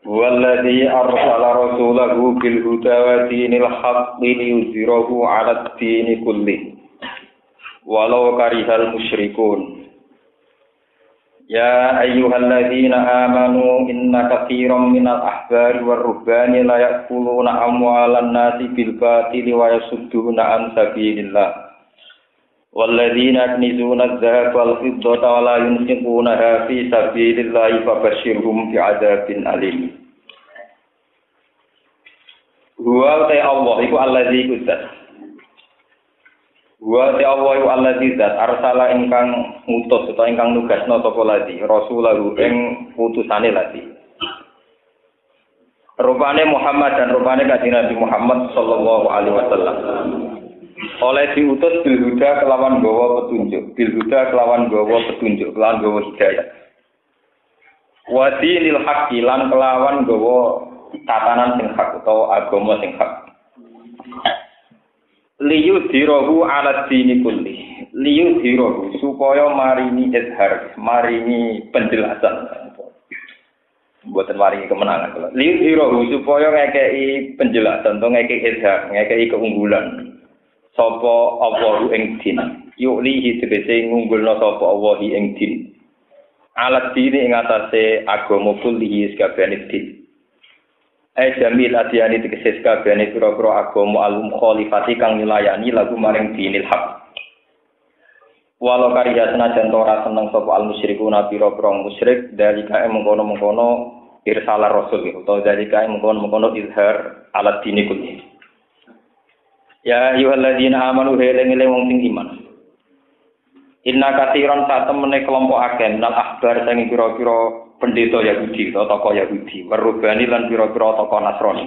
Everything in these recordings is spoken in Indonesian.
Walladzi arsala rasulahu bil huda wa dinil haqqi liyuzhirahu 'alad dini kullih walau karihal musyrikun. Ya ayyuhalladzina amanu inna katsiran minal ahbari war ruhbani la ya'kuluna amwalan nasi bil batili wa yasudduna an sabilillah. Walladzina yaknizuna adh-dhahaba wal fiddata wa la yunfiqunaha fi sabilillahi fabashshirhum bi'adzabin alim. Huwa Allah iku allazi kudzat. Huwa Allah iku allazi zat arsala ingkang ngutus utawa ingkang nugasna sapa lati rasulahu ing utusane lati. Rupane Muhammad dan rupane Kanjeng Nabi Muhammad sallallahu alaihi wasallam. Oleh diutus bil huda kelawan gawa petunjuk, kelawan gawa hidayah. Wa dinil haqqi lan kelawan gawa tatanan sing hak utawa agama sing hak. Liyudhirahu 'ala dini kulli. Liyudhirahu supaya marini izhar, marini penjelasan. Mboten maringi kemenangan kula. Liyudhirahu supaya ngekeki penjelasan, to ngekeki izhar, ngekeki keunggulan. Sapa Allahu ing din yulihi tegese ngunggulna sapa Allah ing din alat dini ing atase agama kullihi sakabehane din jamil adiyani tegese sakabehane pira-pira agama al-mukhalifati kang nilayani lagu maring dinil haq walau karya senajan ora seneng sapa al-musyrikuna pira-pira musyrik dalika mengkono-mengkono irsalar rasul utawa dalika mengkono-mengkono izhar alat dini kullihi. Ya ayyuhalladzina amanu heleng-eleng wong sing iman. Inna katsiran satemene kelompok akeh nal ahbar sing pira-pira pendeta Yahudi utawa tokoh Yahudi, warubani lan pira-pira tokoh Nasrani.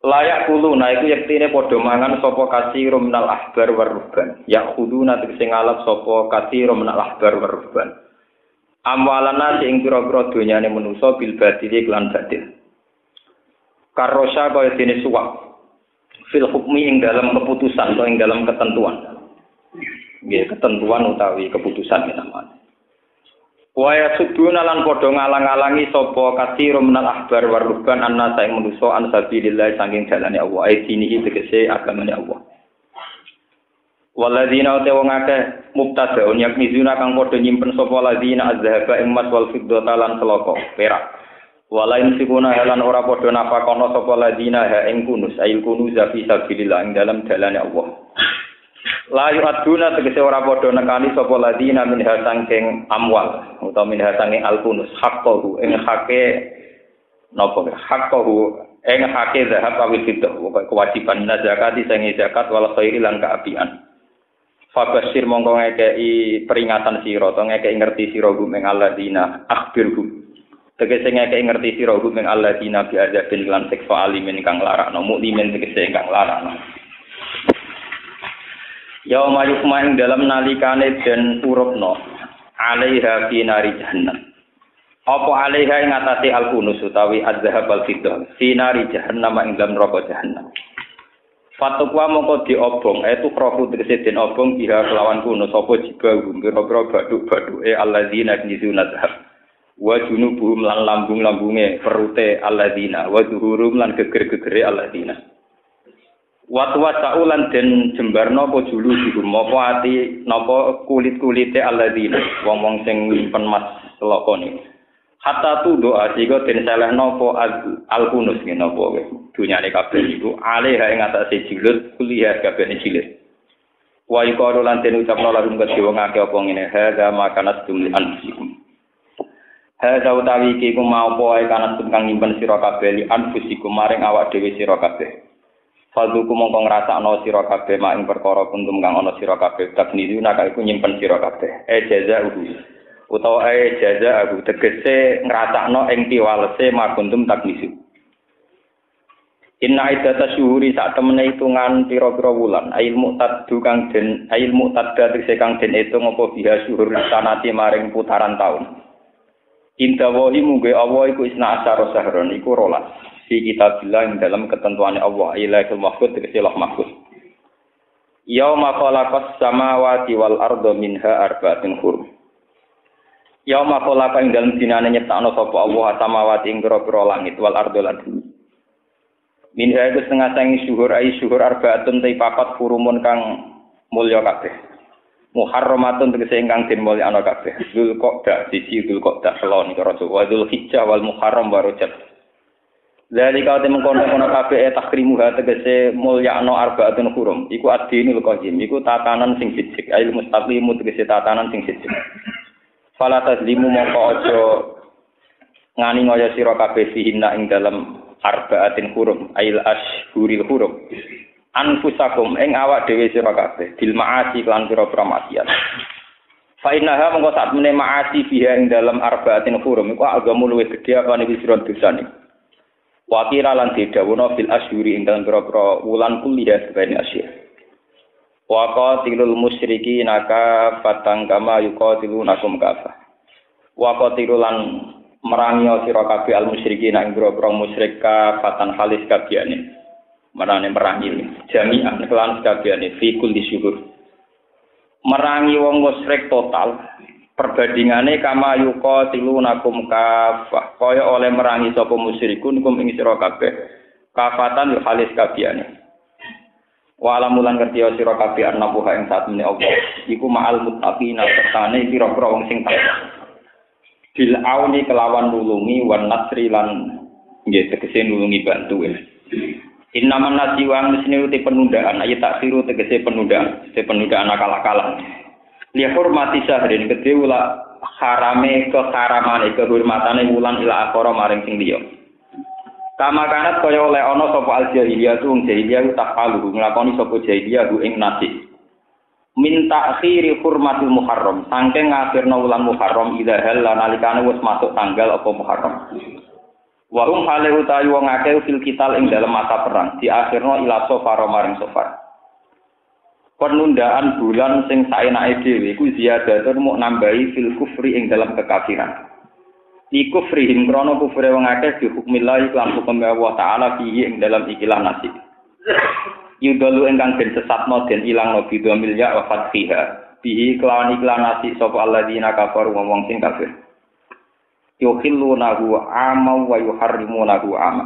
Layak kuluna iku yektine padha mangan sapa katsirum minal ahbar warubban. Ya khuduna tegese ngalap sapa katsirum minal ahbar warubban. Amwalana sing pira-pira donyane manusa bil batili lan batil. Karosha kaya dene suwak. Fil hukmi ing dalam keputusan atau ing dalam ketentuan. Nggih, ketentuan utawi keputusan namanya. Wa yasuduna lan padha ngalang-alangi sapa katsirum minal ahbar warubban annasa ing manusa an sabilillah saking dalane Allah aidinihi tegese agamane Allah. Walladzina wong akeh mubtadaun yakmizuna kang padha nyimpen sapa ladzina azhaba ing mas wal fiddata lan selaka perak. Walain sikuna halan ora padha nafakono sapa ladina ha ing kunus ail kunuz fi sabilillah ing dalam dalane Allah. La yu'aduna tegese ora padha nekani sapa ladina min hasangking amwal utawa min hasangking al kunuz haqqahu ing hake napa haqqahu ing hake zahab awil fiddah kewajiban zakati sing zakat wal khairi lan kaapian. Fabashir mongko ngekeki peringatan sira utawa ngekeki ngerti sira gum ing alladzina akhbirhum tegese ngekeki ngerti sira hum ing alladzina bi adzabin lan siksa alimin kang larakno mukmin tegese kang larakno. Yauma yukma ing dalam nalikane den urupno alaiha fi nari jahannam. Apa alaiha ing atase al-kunus utawi adzhab al-fiddah fi nari jahannam ing dalam neraka jahannam. Fatukwa mongko diobong itu krofu tegese den obong biha kelawan kunus apa jibahu pira-pira baduk-baduke alladzina yaknizuna zahab. Wa junubuhum lan lambung-lambunge perute alladzina wa zuhurum lan geger-gegere alladzina wa tuwasaulan den jembarno apa julu dihum apa ati napa kulit-kulite alladzina wong-wong sing nyimpen mas selokone hatta tu doa sika den selehno apa al-kunus ngene apa dunyane kabeh iku alaiha ing atase jilid kuliah kabeh jilid wa iqalu lan den ucapno larum kedhe wong akeh apa ngene hadza makanat dumli anfusikum. Hadza utawi iki ku mau poe kana kang nyimpen sira kabeh li anfusikum maring awak dhewe sira kabeh. Fadhuku mongko ngrasakno sira kabeh mak ing perkara kuntum kang ana sira kabeh takniduna ka iku nyimpen sira kabeh. Jazaahu utawa jazaahu tegese ngrasakno ing piwalese mak kuntum taknisu. Inna iddata syuhuri sak temene hitungan pira-pira wulan ilmu taddu kang den ilmu tadda tegese kang den itung apa biha syuhur sanati maring putaran taun. Indawahi mungge Allah iku isna asyara sahron iku 12 fi kitabillah ing dalam ketentuane Allah ilaihul mahfuz tegese Allah mahfuz. Yauma khalaqas samawati wal arda minha arba'atun hurum. Yauma khalaqa ing dalem dinane nyiptakno sapa Allah samawati ing pira-pira langit wal ardo lan bumi. Min hae setengah sangi syuhur arbaatun te papat hurumun kang mulya kabeh. Muharramatun tegese ingkang den mulyakno kabeh. Dzulqa'dah siji Dzulqa'dah selon karo Jawa Dzulhijjah wal Muharram wa Rajab. Zalika temen kono-kono kabeh takrimuha tegese mulyakno arbaatun hurum. Iku adinul qayyim, iku tatanan sing siji, ail mustaqimu tegese tatanan sing siji. Fala tazlimu mongko aja ngani ngoyo sira kabeh fihinna ing dalem arbaatin hurum, ail ashhuril hurum. Anfusakum ing awak dhewe sira kabeh bil maasi lan pira-pira maksiat. Fa innaha mongko sak meneh maasi biha ing dalem arbaatin hurum iku agamu luwih gedhe apa nek sira dosane. Wakira lan didhawuhna fil asyuri ing dalem pira-pira wulan kuliah sebene asyir. Wa qatilul musyriki naka fatang kama yuqatilunakum kafa. Wa qatilul lan merangi sira kabeh al musyriki ing pira-pira musyrik ka fatan halis kabehane. Marane merangi jami'an kelan kabehane fi kulli syuhur. Merangi wong musyrik total. Perbandingane kama yuqatilunakum kafah kaya oleh merangi sapa musyrikun kum ing sira kabeh kafatan halis kabehane wa alamulan ngerti sira kabeh ana buha ing sak meneh Allah iku ma'al muttaqina sertane pira-pira wong sing takwa bil auni kelawan nulungi wan nasri lan nggih tegese nulungi bantu innaman nasi wa mesine uti penundaan ayat taksiru tegese penundaan akal-akalan liya hormati sahrin kedhe ula harame keharamane kehormatane wulan ila akhara maring sing liya. Kama kanat kaya oleh ana sapa al jahiliyah tung jahiliyah tafalu nglakoni sapa jahiliyah ing nasi. Min ta'khiri hurmatil muharram saking ngakhirna wulan muharram ila hal nalikane wis masuk tanggal apa muharram. Wa hum hale utawi wong akeh fil kital ing dalem masa perang diakhirna ila safar maring safar. Penundaan bulan sing saenake dhewe iku ziyadatun muk nambahi fil kufri ing dalam kekafiran. Iku kufrihim krana kufre wong akeh di hukmillah lan hukum Allah taala fihi ing dalam ikilah nasib. Yudalu ingkang den sesatno den ilangno bidhamil ya wa fathiha. Bihi kelawan iklan nasib sapa alladzina kafaru wong sing kafir. Yukhillunahu ama wa yuharrimunahu ama.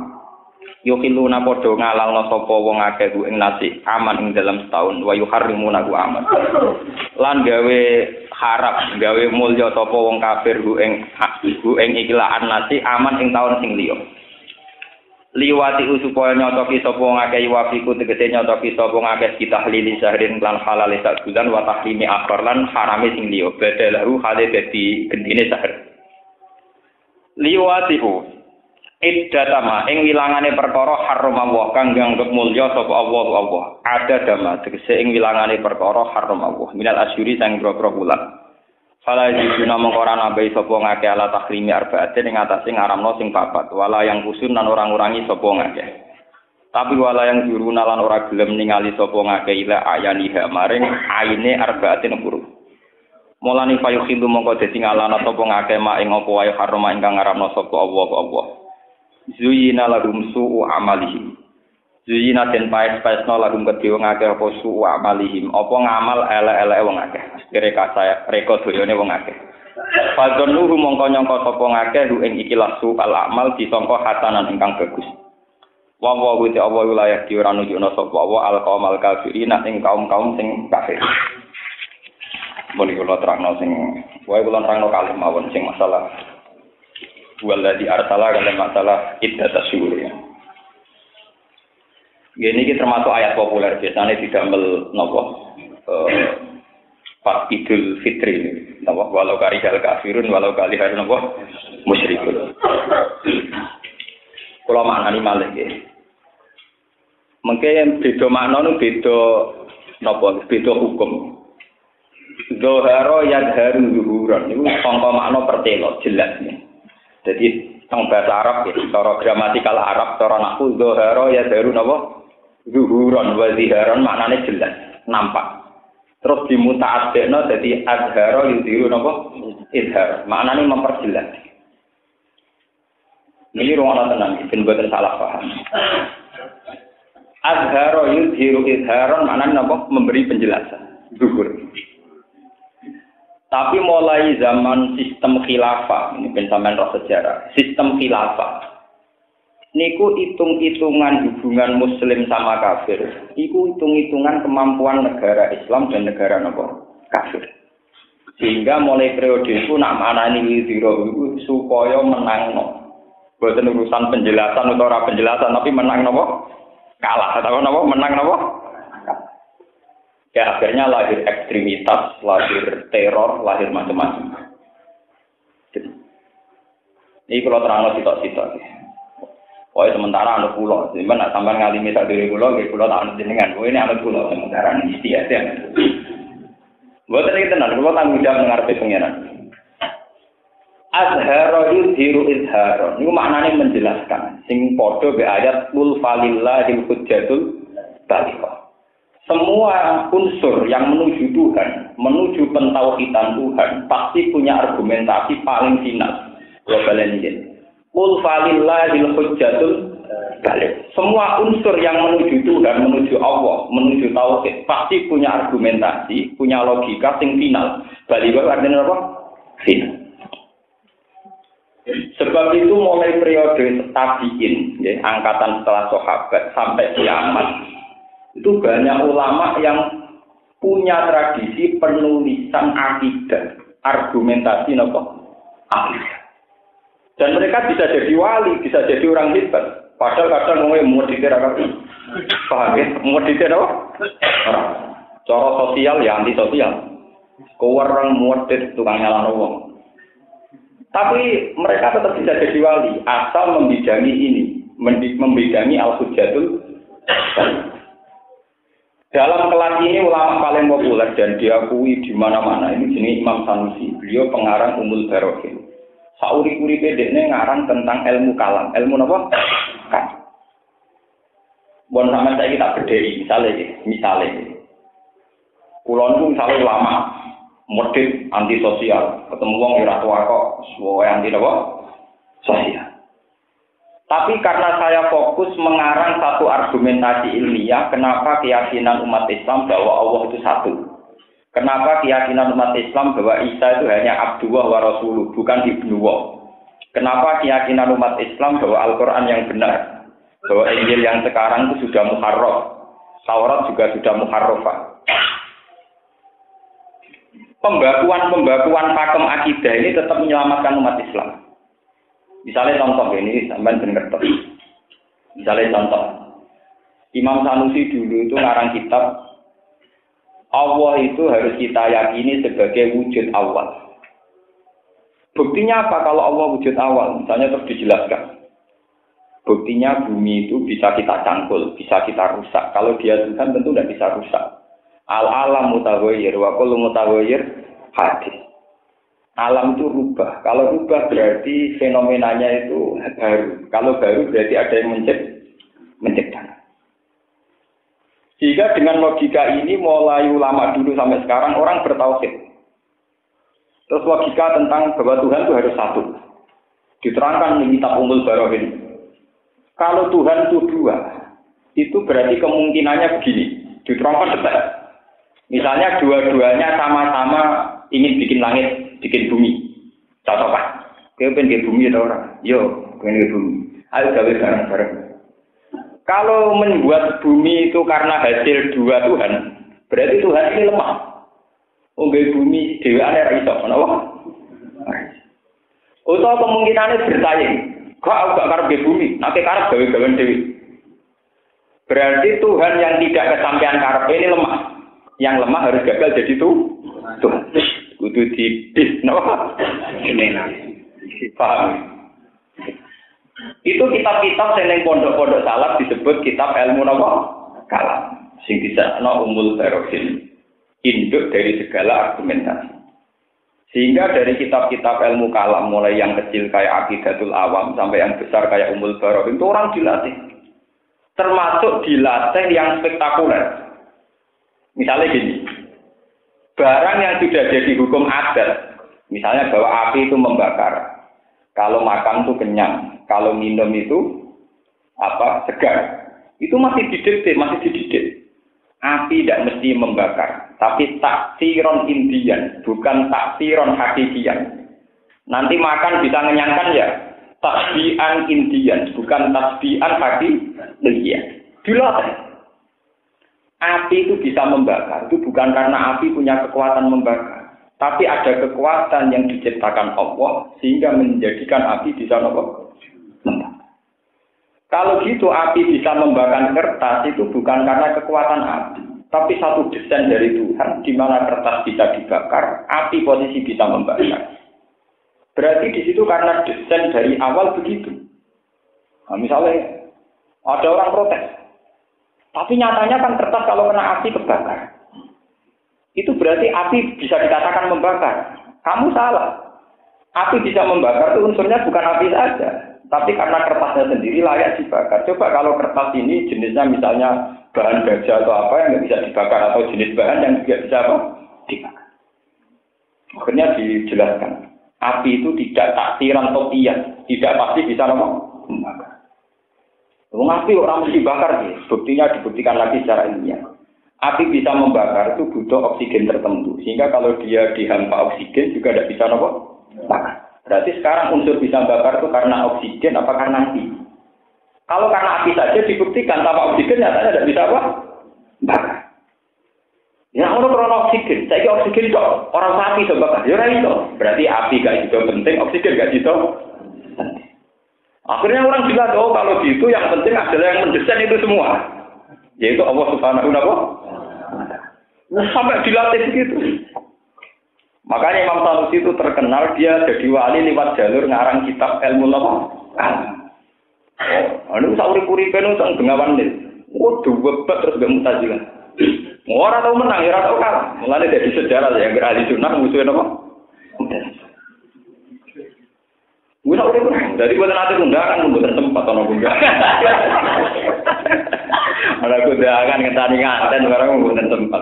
Yukhilluna padha ngalalno sapa wong akeh ing nasi aman ing dalam setahun wa yuharrimuna aman lan gawe harap gawe mulya sapa wong kafir ing ikilaan nasi aman ing taun sing liya liwati supaya nyotoki sapa wong akeh wafiku tegese nyotoki sapa wong akeh kitahlili sahrin lan halal sak bulan wa tahrimi akhir lan harame sing liya badalahu hale dadi gendine sahar liwati iddatama ing wilangane perkara haram Allah kang nganggep mulya sapa Allah ada dama tegese ing wilangane perkara haram Allah minal asyuri sang boro-boro wulan fala yujuna mongko ora nambahi sapa ngake ala tahrimi arba'atin ing atase ngaramno sing papat wala yang kusun lan ora ngurangi sapa ngake tapi wala yang juruna lan ora gelem ningali sapa ngake ila ayaniha maring aine arba'atin puru mulane fayukhillu mongko dadi ngalana sapa ngake mak ing apa wae haram ingkang ngaramno sapa Allah Zuyina lahum su'u amalihim. Zuyina den paes-paesno lahum kedhe wong akeh apa su'u amalihim. Apa ngamal elek-eleke wong akeh. Reka doyone wong akeh. Fadzannuhu mongko nyangka sapa ngakeh ing ikilah su'al amal disangka hasanan ingkang bagus. Wa wa wa Allah wilayah di ora nunjukna sapa wa al-qaumal kafirin ing kaum-kaum sing kafir. Mun kula terangno sing wae kula terangno kalih mawon sing masalah walladzi arsala kana masalah iddatas syuhur ya. Ini termasuk ayat populer biasanya didamel napa pas Idul Fitri napa walau karihal kafirun walau karihal napa musyrikun. Kula maknani malih nggih. Mengke beda makna nu beda napa beda hukum. Zoharo yadharu zuhuran niku sangka makna pertelo jelas nih. Jadi teng bahasa Arab ya, cara gramatikal Arab, cara nahwu zoharo yadharu napa? Zuhuran wa ziharan maknane jelas, nampak. Terus dimuta'addekno dadi adhara yudhiru napa? Izhar. Maknane memperjelas. Ini ruang tenang, ben boten salah paham. Adhara yudhiru izharan maknane napa? Memberi penjelasan. Zuhur. Tapi mulai zaman sistem khilafah, ini pensamaan roh sejarah, sistem khilafah. Niku hitung-hitungan hubungan muslim sama kafir. Niku hitung-hitungan kemampuan negara Islam dan negara kafir. Sehingga mulai periode itu nak manani wiziro itu supaya menang Bukan urusan penjelasan atau ora penjelasan, tapi menang kalah. Atau menang Ya akhirnya lahir ekstremitas, lahir teror, lahir macam-macam. Ini kalau terang sitok-sitok. Pokoknya sementara anak pulau, cuman nak sampai ngalimi sak diri pulau tak anak jenengan. Ini anak pulau sementara ini istiadat. Buat ini tenan, pulau tanggung jawab mengarep pengiran. Azharo yudhiru izharo. Ini maknanya menjelaskan. Sing podo be ayat kul falillahil hujjatul baligha. Semua unsur yang menuju Tuhan, menuju pentauhidan Tuhan, pasti punya argumentasi paling final. Globalen ini. Qul falillahil hujjatul baligh. Semua unsur yang menuju Tuhan, menuju Allah, menuju tauhid, pasti punya argumentasi, punya logika sing final. Baligh artinya apa? Final. Sebab itu mulai periode tabi'in, ya, angkatan setelah sahabat sampai kiamat. Itu banyak ulama yang punya tradisi penulisan akidah, argumentasi akidah. Dan mereka bisa jadi wali, bisa jadi orang hebat. Padahal kadang ngomong mau dikira-kira. Paham ya? Mau dikira apa? Cara sosial ya anti sosial. Orang muadid tukang nyalano wong. Tapi mereka tetap bisa jadi wali asal membidangi ini, membidangi al-hujjatul. Dalam kelas ini ulama paling populer dan diakui di mana-mana ini jenis Imam Sanusi. Beliau pengarang Ummul Barokin. Sauri-uripe dekne ngarang tentang ilmu kalam. Ilmu apa? Kan. Bon sampeyan saiki tak bedheki, misale. Kula niku misale ulama modern anti sosial, ketemu wong ora tua kok, suwe anti apa? Sosial. Tapi karena saya fokus mengarang satu argumentasi ilmiah, kenapa keyakinan umat Islam bahwa Allah itu satu? Kenapa keyakinan umat Islam bahwa Isa itu hanya Abdullah wa Rasuluh, bukan Ibnuwah? Kenapa keyakinan umat Islam bahwa Al-Quran yang benar, bahwa Injil yang sekarang itu sudah muharraf, Taurat juga sudah muharrafah? Pembakuan pakem akidah ini tetap menyelamatkan umat Islam. Misalnya contoh ini, sampean ben ngerti. Misalnya contoh, Imam Sanusi dulu itu ngarang kitab Allah itu harus kita yakini sebagai wujud awal. Buktinya apa kalau Allah wujud awal? Misalnya terus dijelaskan. Buktinya bumi itu bisa kita cangkul, bisa kita rusak. Kalau dia Tuhan tentu tidak bisa rusak. Al-alam mutaghayyir wa kullu mutaghayyir hadis. Alam itu rubah. Kalau rubah berarti fenomenanya itu baru. Kalau baru berarti ada yang menciptakan. Sehingga dengan logika ini mulai ulama dulu sampai sekarang orang bertauhid. Terus logika tentang bahwa Tuhan itu harus satu. Diterangkan di kitab Ummul Barokin. Kalau Tuhan itu dua, itu berarti kemungkinannya begini. Diterangkan detail. Misalnya dua-duanya sama-sama ingin bikin langit, bikin bumi. Contoh Pak, kita pengen bumi atau orang? Yo, pengen bumi. Ayo gawe bareng-bareng. Kalau membuat bumi itu karena hasil dua Tuhan, berarti Tuhan ini lemah. Unggai bumi dewa ada iso, kenapa? Atau kemungkinannya bersaing. Kok aku gak karep bumi, nanti karep gawe-gawean dewi. Berarti Tuhan yang tidak kesampaian karep ini lemah. Yang lemah harus gagal jadi Tuhan. Kudu didis, napa? Paham? Itu kitab-kitab yang pondok-pondok salaf disebut kitab ilmu napa? Kalam. Sing disana Ummul Barokin. Induk dari segala argumentasi. Sehingga dari kitab-kitab ilmu kalam mulai yang kecil kayak Aqidatul Awam sampai yang besar kayak Ummul Barokin itu orang dilatih. Termasuk dilatih yang spektakuler. Misalnya gini, barang yang sudah jadi hukum adat, misalnya bahwa api itu membakar, kalau makan itu kenyang, kalau minum itu segar, itu masih dididik. Api tidak mesti membakar, tapi taksiron Indian, bukan taksiron hakikian. Nanti makan bisa mengenyangkan ya, tasbihan Indian, bukan tasbihan hakikian. Dilatih. Api itu bisa membakar, itu bukan karena api punya kekuatan membakar, tapi ada kekuatan yang diciptakan Allah sehingga menjadikan api bisa membakar. Kalau gitu api bisa membakar kertas itu bukan karena kekuatan api, tapi satu desain dari Tuhan di mana kertas bisa dibakar, api posisi bisa membakar. Berarti di situ karena desain dari awal begitu. Nah, misalnya ada orang protes. Tapi nyatanya kan kertas kalau kena api kebakar. Itu berarti api bisa dikatakan membakar. Kamu salah. Api bisa membakar itu unsurnya bukan api saja. Tapi karena kertasnya sendiri layak dibakar. Coba kalau kertas ini jenisnya misalnya bahan baja atau apa yang nggak bisa dibakar. Atau jenis bahan yang juga bisa apa? Dibakar. Akhirnya dijelaskan. Api itu tidak taksiran topian. Tidak pasti bisa membakar. Api orang mesti bakar sih. Buktinya dibuktikan lagi secara ilmiah. Api bisa membakar itu butuh oksigen tertentu. Sehingga kalau dia dihampa oksigen juga tidak bisa bakar. Berarti sekarang unsur bisa bakar itu karena oksigen apa karena api? Kalau karena api saja dibuktikan tanpa oksigen nyatanya tidak bisa bakar. Ya orang karena oksigen. Saya kira oksigen itu orang sapi bisa bakar. Ya itu. Berarti api gak itu penting, oksigen gak itu. Akhirnya orang bilang, oh kalau gitu yang penting adalah yang mendesain itu semua. Yaitu Allah Subhanahu wa ta'ala. Sampai dilatih begitu. Makanya Imam Sanusi itu terkenal, dia jadi wali lewat jalur ngarang kitab ilmu apa? Oh, ini sauri-uripen utang bengawan nih. Oh, dua terus gak mutazilah. Orang tahu menang, orang tahu kalah. Mulanya dari sejarah yang berahli sunnah musuhin apa? Gue tak udah pernah. Jadi gue nanti undangan, gue tempat atau enggak. Ada undangan ngetani nganten, sekarang gue tempat.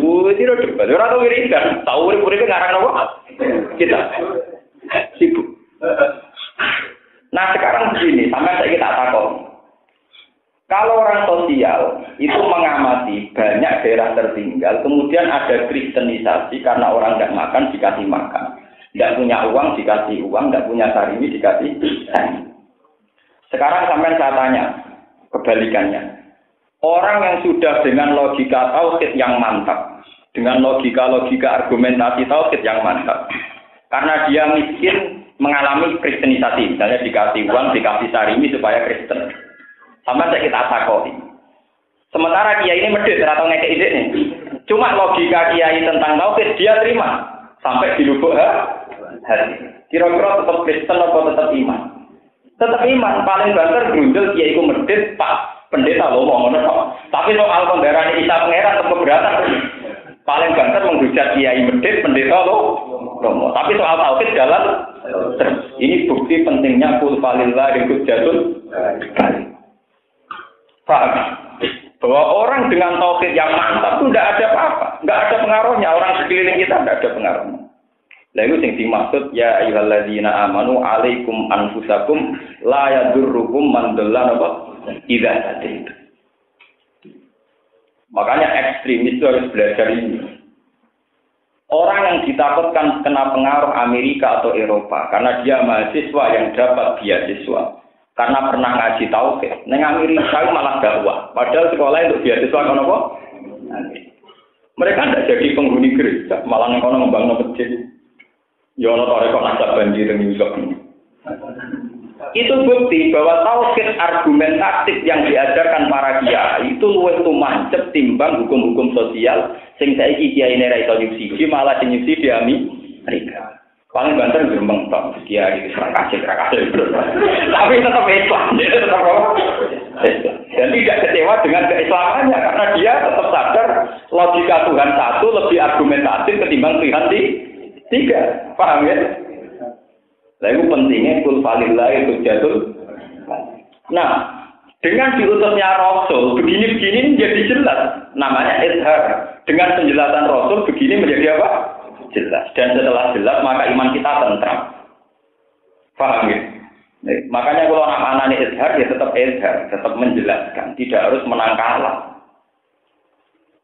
Gue tidak debat. Orang tahu wiridan, tahu wiridan ngarang apa? Kita sibuk. Nah sekarang begini, sampai saya kita takut. Kalau orang sosial itu mengamati banyak daerah tertinggal, kemudian ada kristenisasi karena orang tidak makan dikasih makan. Tidak punya uang dikasih uang, tidak punya sarimi dikasih sarimi. Sekarang sampai saya tanya, kebalikannya. Orang yang sudah dengan logika tauhid yang mantap, dengan logika-logika argumentasi tauhid yang mantap, karena dia miskin mengalami kristenisasi, misalnya dikasih uang, dikasih sarimi supaya Kristen. Sama saya kita takoi. Sementara kiai ini medit atau ngekek ide nih. Cuma logika kiai tentang tauhid dia terima. Sampai di lubuk hati. Kira-kira tetap Kristen atau tetap iman? Tetap iman. Paling banter grundel kiai ku medit Pak Pendeta loh ngomong. Tapi soal pembelaan Isa Pangeran tetap keberatan. Paling banter menghujat kiai medit pendeta loh. Tapi soal tauhid jalan. Ini bukti pentingnya kul falillah ikut jatuh. Paham? Bahwa orang dengan tauhid yang mantap itu tidak ada apa-apa, tidak ada pengaruhnya. Orang sekeliling kita tidak ada pengaruhnya. Lalu yang dimaksud ya ayyuhalladzina amanu alaikum anfusakum la yadurrukum man dhalla idza hadaitum. Makanya ekstremis itu harus belajar ini. Orang yang ditakutkan kena pengaruh Amerika atau Eropa karena dia mahasiswa yang dapat beasiswa. Karena pernah ngaji tauhid, neng Amerika malah dakwah. Padahal sekolah untuk beasiswa kono apa? Mereka tidak jadi penghuni gereja, malah neng kono membangun masjid. Ya ono toreko nasab banjir ning Yusuf. Itu bukti bahwa tauhid argumentatif yang diajarkan para kiai itu luwih tumancep timbang hukum-hukum sosial sing saiki kiai ra iso nyubsidi malah sing nyubsidi Amerika. Paling banter gremeng tok dia iki serang kasih. Tapi tetap Islam, dia tetap dan tidak kecewa dengan keislamannya karena dia tetap sadar logika Tuhan satu lebih argumentatif ketimbang Tuhan tiga. Paham ya? Lalu pentingnya kul falillah itu jatuh. Nah, dengan diutusnya Rasul begini-begini menjadi jelas. Namanya izhar. Dengan penjelasan Rasul begini menjadi apa? Jelas. Dan setelah jelas maka iman kita tentram. Paham ya? Makanya kalau anak-anak izhar ya tetap izhar, tetap menjelaskan, tidak harus menang kalah.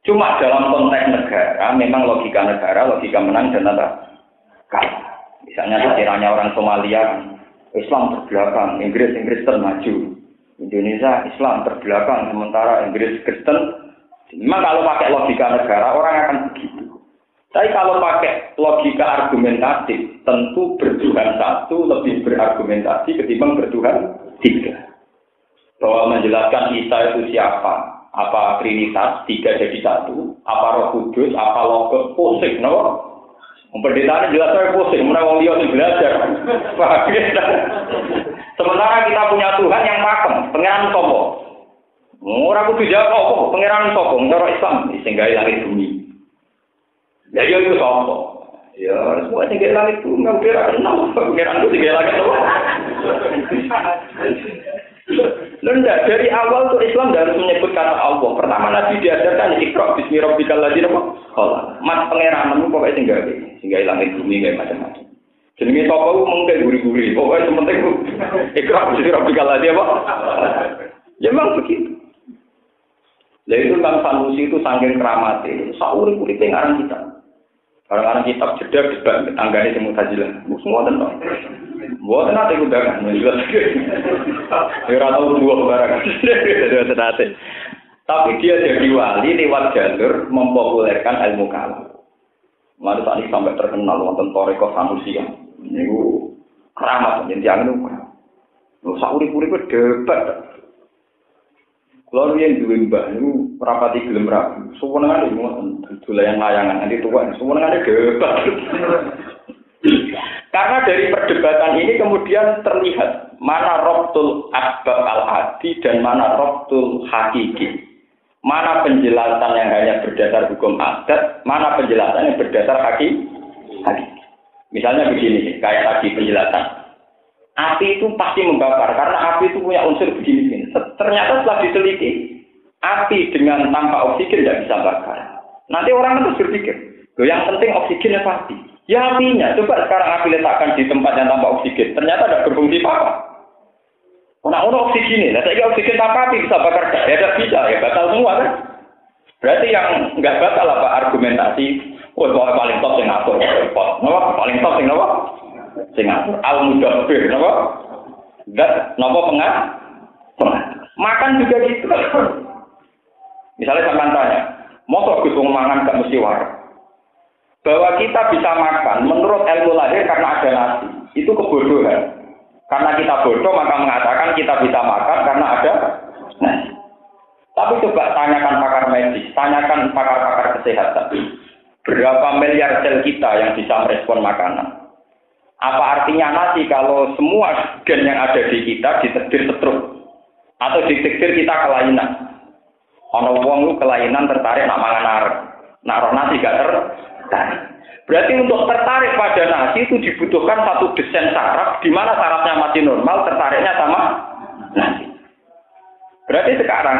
Cuma dalam konteks negara, memang logika negara, logika menang dan apa? Kalah. Misalnya sekiranya orang Somalia, Islam terbelakang, Inggris termaju. Indonesia Islam terbelakang, sementara Inggris Kristen. Memang kalau pakai logika negara, orang akan begitu. Tapi kalau pakai logika argumentatif, tentu bertuhan satu lebih berargumentasi ketimbang bertuhan tiga. Bahwa menjelaskan Isa itu siapa? Apa Trinitas, tiga jadi satu, apa Roh Kudus, apa Logos, pusing, no? Pendetanya jelas saya pusing, menang dia belajar. Sementara kita punya Tuhan yang pakem, pengiran sopo. Orang kudu jawab apa? Pengiran sopo, menurut Islam, sehingga langit bumi. Jadi itu sopo. Ya, semua sehingga langit bumi, nggak kira kenal. Pengiran itu sehingga langit sopo. Lendak dari awal tuh Islam harus menyebut kata Allah. Pertama Nabi diajarkan Iqra bismi rabbikal ladzi khalaq. Mas pangeranmu pokoknya tinggal langit bumi kayak macam-macam. Jenenge sapa ku mengke guri-guri. Pokoke penting Iqra bismi rabbikal ladzi apa? Ya memang begitu. Lah itu Bang Sanusi itu saking keramatnya. Sauri-uripe ngarang kitab. Orang-orang kitab jeda debat tetanggane sing Mu'tazilah. Semua tentang. Buat nanti undangan, jelas. Ora tau buah barang. Tapi dia jadi wali lewat jalur mempopulerkan ilmu kalam. Lalu tadi sampai terkenal wonten Toriko Sanusi. Niku keramat jenjang niku. Lho sauri-uri ku debat. Kalau yang duwe mbah niku rapati gelem rapi. Suwenengane dolayan layangan nanti tuwa. Suwenengane debat. Karena dari perdebatan ini kemudian terlihat mana robtul asbab al-adi dan mana robtul hakiki. Mana penjelasan yang hanya berdasar hukum adat, mana penjelasan yang berdasar hakiki. Misalnya begini, kayak tadi penjelasan. Api itu pasti membakar, karena api itu punya unsur begini. Ternyata setelah diteliti, api dengan tanpa oksigen tidak bisa bakar. Nanti orang terus berpikir, yang penting oksigennya pasti. Ya apinya, coba sekarang api letakkan di tempat yang tanpa oksigen. Ternyata tidak berfungsi apa-apa. Ono oksigen ini, saya oksigen tanpa api bisa bakar. Ya tidak bisa, ya batal semua kan. Berarti yang nggak batal apa argumentasi. Oh, paling top yang ngatur. Paling top yang apa? Yang ngatur. Al-Mudabbir, apa? Enggak, apa pengat? Makan juga gitu. Misalnya saya tanya, mosok Gus mangan gak mesti waras. Bahwa kita bisa makan menurut ilmu lahir karena ada nasi. Itu kebodohan. Karena kita bodoh maka mengatakan kita bisa makan karena ada nasi. Tapi coba tanyakan pakar medis, tanyakan pakar-pakar kesehatan. Berapa miliar sel kita yang bisa merespon makanan? Apa artinya nasi kalau semua gen yang ada di kita ditakdir setruk? Atau ditakdir kita kelainan? Ono wong lu kelainan tertarik nak mangan arep. Nak roh nasi gak berarti untuk tertarik pada nasi itu dibutuhkan satu desain saraf di mana sarafnya masih normal, tertariknya sama nasi. Berarti sekarang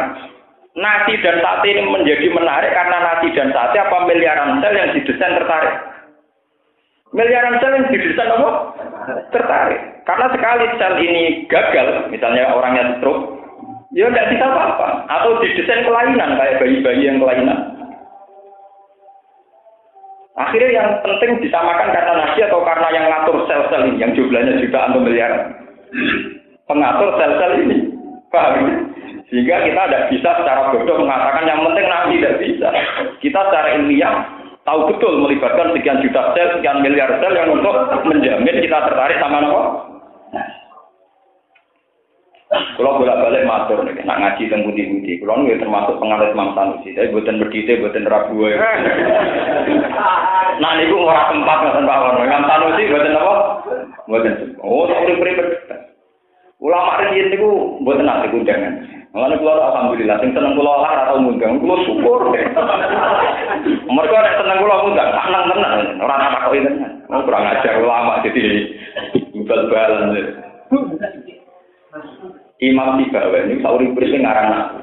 nasi dan sate ini menjadi menarik karena nasi dan sate apa miliaran sel yang didesain tertarik? Miliaran sel yang didesain apa? Tertarik. Karena sekali sel ini gagal, misalnya orangnya stroke, ya tidak bisa apa-apa. Atau didesain kelainan kayak bayi-bayi yang kelainan. Akhirnya yang penting disamakan karena nasi atau karena yang ngatur sel-sel ini yang jumlahnya jutaan atau miliaran. Pengatur sel-sel ini. Paham? Sehingga kita tidak bisa secara bodoh mengatakan yang penting nasi, tidak bisa. Kita secara ilmiah tahu betul melibatkan sekian juta sel, sekian miliar sel yang untuk menjamin kita tertarik sama apa? Kalau bolak-balik matur nih, nak ngaji tentang budi-budi. Kalau nih termasuk pengaruh Imam Sanusi, tapi buatan berdite, buatan rabu. Nah ini gue orang tempat nggak tahu. Imam Sanusi buatan apa? Buatan. Oh, tak boleh beribad. Ulama ini gue buatan nanti undangan. Mengenai keluar alhamdulillah. Yang senang keluar lah atau undang, gue syukur deh. Mereka ada senang keluar undang, senang tenang. Orang anak kau ini, kurang ajar ulama jadi bal-balan. Imam Sibawa ini sauri berisi ngarang aku.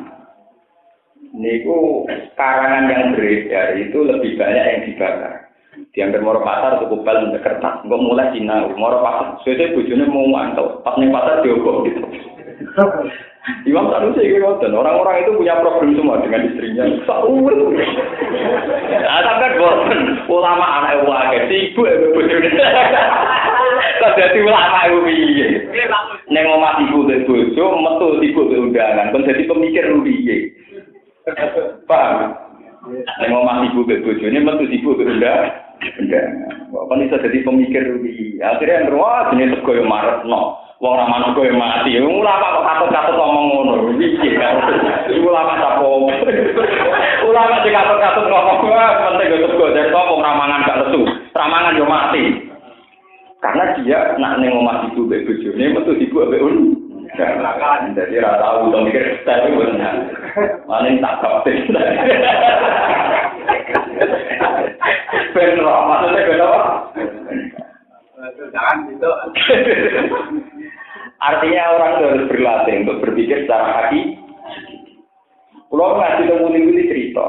Niku karangan yang beredar itu lebih banyak yang dibakar. Diambil moro pasar cukup bal untuk kertas. Enggak mulai Cina, moro pasar. Sudah bujurnya mau mantau. Pas nih pasar diobok gitu. Imam Sanusi itu orang-orang itu punya problem semua dengan istrinya. Saur. Nah, sampai boten ulama anak wae sibuk bojone. Kok dadi ulama iku piye? Ning omah ibu ke bojo metu sibuk ke undangan, kon dadi pemikir piye? Paham? Ning omah ibu ke bojone metu sibuk ke undangan. Kon iso dadi pemikir piye? Akhire ngroa jenenge sego yo maretno. Wong ora manungsa yo mati. Ulama kok katut-katut ngomong ngono. Piye kan? Ulama sapo? Ulama sing katut-katut ngomong penting yo sego jan kok wong ramangan gak lesu. Ramangan yo mati. Karena dia nak ning omah ibu mbek bojone metu ibu mbek kan jadi ora tau to mikir style bener. Paling tak kapten. Bener maksudnya kenapa? Jangan gitu. Artinya orang harus berlatih untuk berpikir secara hati. Kalau ngasih temuan-temuan cerita,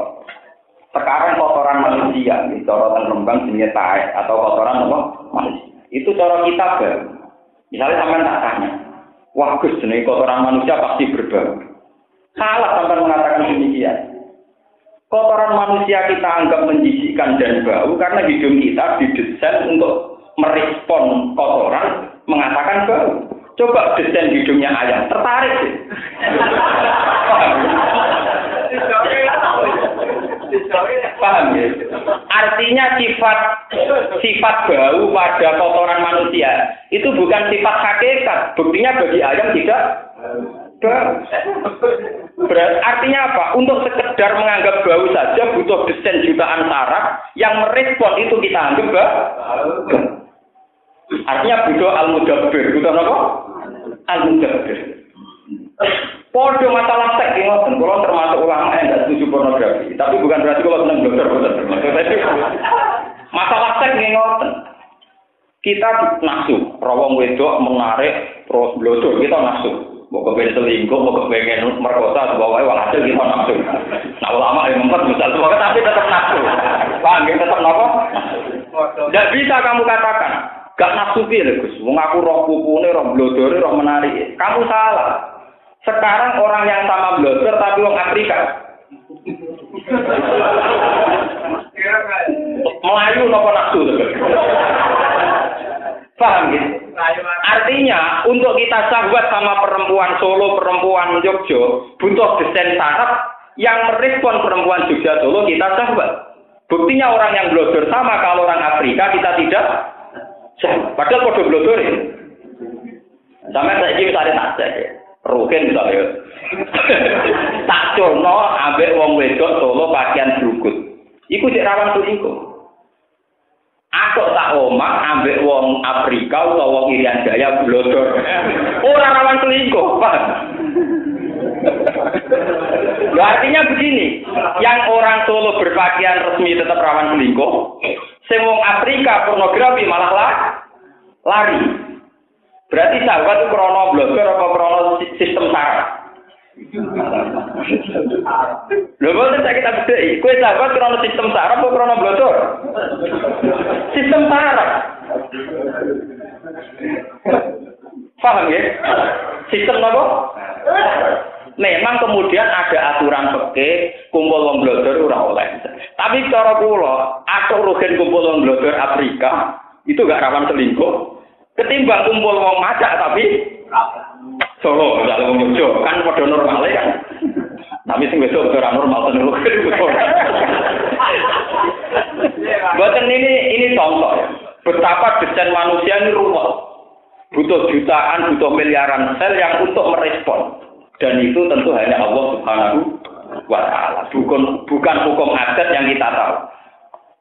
sekarang kotoran manusia, kotoran rembang jenis taek atau kotoran apa manusia, itu cara kita ber. Misalnya sampai tak tanya, wah Gus, jenis kotoran manusia pasti berbau. Salah sampai mengatakan demikian. Kotoran manusia kita anggap menjijikkan dan bau karena hidung kita didesain untuk merespon kotoran mengatakan bau. Coba desain hidungnya ayam, tertarik sih. Paham ya? Artinya sifat bau pada kotoran manusia itu bukan sifat hakikat. Buktinya bagi ayam tidak bau. Artinya apa? Untuk sekedar menganggap bau saja butuh desain jutaan saraf yang merespon itu kita anggap bau. Artinya butuh al-mudabbir, butuh apa? Al-mudabbir. Podo masalah seks ngoten, kalau termasuk ulama yang tidak setuju pornografi, tapi bukan berarti kalau senang dokter betul. Masalah seks ngoten. Kita nafsu, rawang wedok menarik terus blodor kita nafsu. Mau kepengen selingkuh, mau kepengen merkosa, sebagai walhasil kita nafsu. Nah ulama yang membuat misal sebagai tapi tetap nafsu. Paham? Tetap apa? Tidak bisa kamu katakan. Gak nafsu piye lho Gus. Wong aku roh pupune, roh blodore, roh menarik. Kamu salah. Sekarang orang yang sama blodor tapi wong Afrika. Melayu napa nafsu to? Paham gitu? Artinya untuk kita sahabat sama perempuan Solo, perempuan Jogja, butuh desain saraf yang merespon perempuan Jogja Solo kita sahabat. Buktinya orang yang blodor sama kalau orang Afrika kita tidak. Padahal kode blodor ini. Sampai saya ini misalnya tak cek ya. Rukin misalnya. Tak cono ambek wong wedok Solo pakaian brukut. Iku cek rawan selingkuh. Aku tak omah ambek wong Afrika atau wong Irian Jaya blodor. Ora rawan selingkuh, Pak. Artinya begini, yang orang Solo berpakaian resmi tetap rawan selingkuh. Sing wong Afrika pornografi malah lari. Berarti sahabat itu krono blogger apa krono sistem saraf? Lho boleh kita bedheki. Kowe sahabat krono sistem saraf apa krono blogger? Sistem saraf. Paham ya? Sistem apa? Memang kemudian ada aturan fikih kumpul wong blodor ora oleh. Tapi cara kula, atok rugen kumpul wong blodor Afrika itu gak rawan selingkuh. Ketimbang kumpul wong macak tapi Solo, misalnya wong Jogja kan padha normal kan. Tapi sing besok ora normal tenan rugen. Boten ini contoh ya. Betapa desain manusia ini rumit. Butuh jutaan, butuh miliaran sel yang untuk merespon. Dan itu tentu hanya Allah Subhanahu wa Ta'ala. Bukan hukum adat yang kita tahu.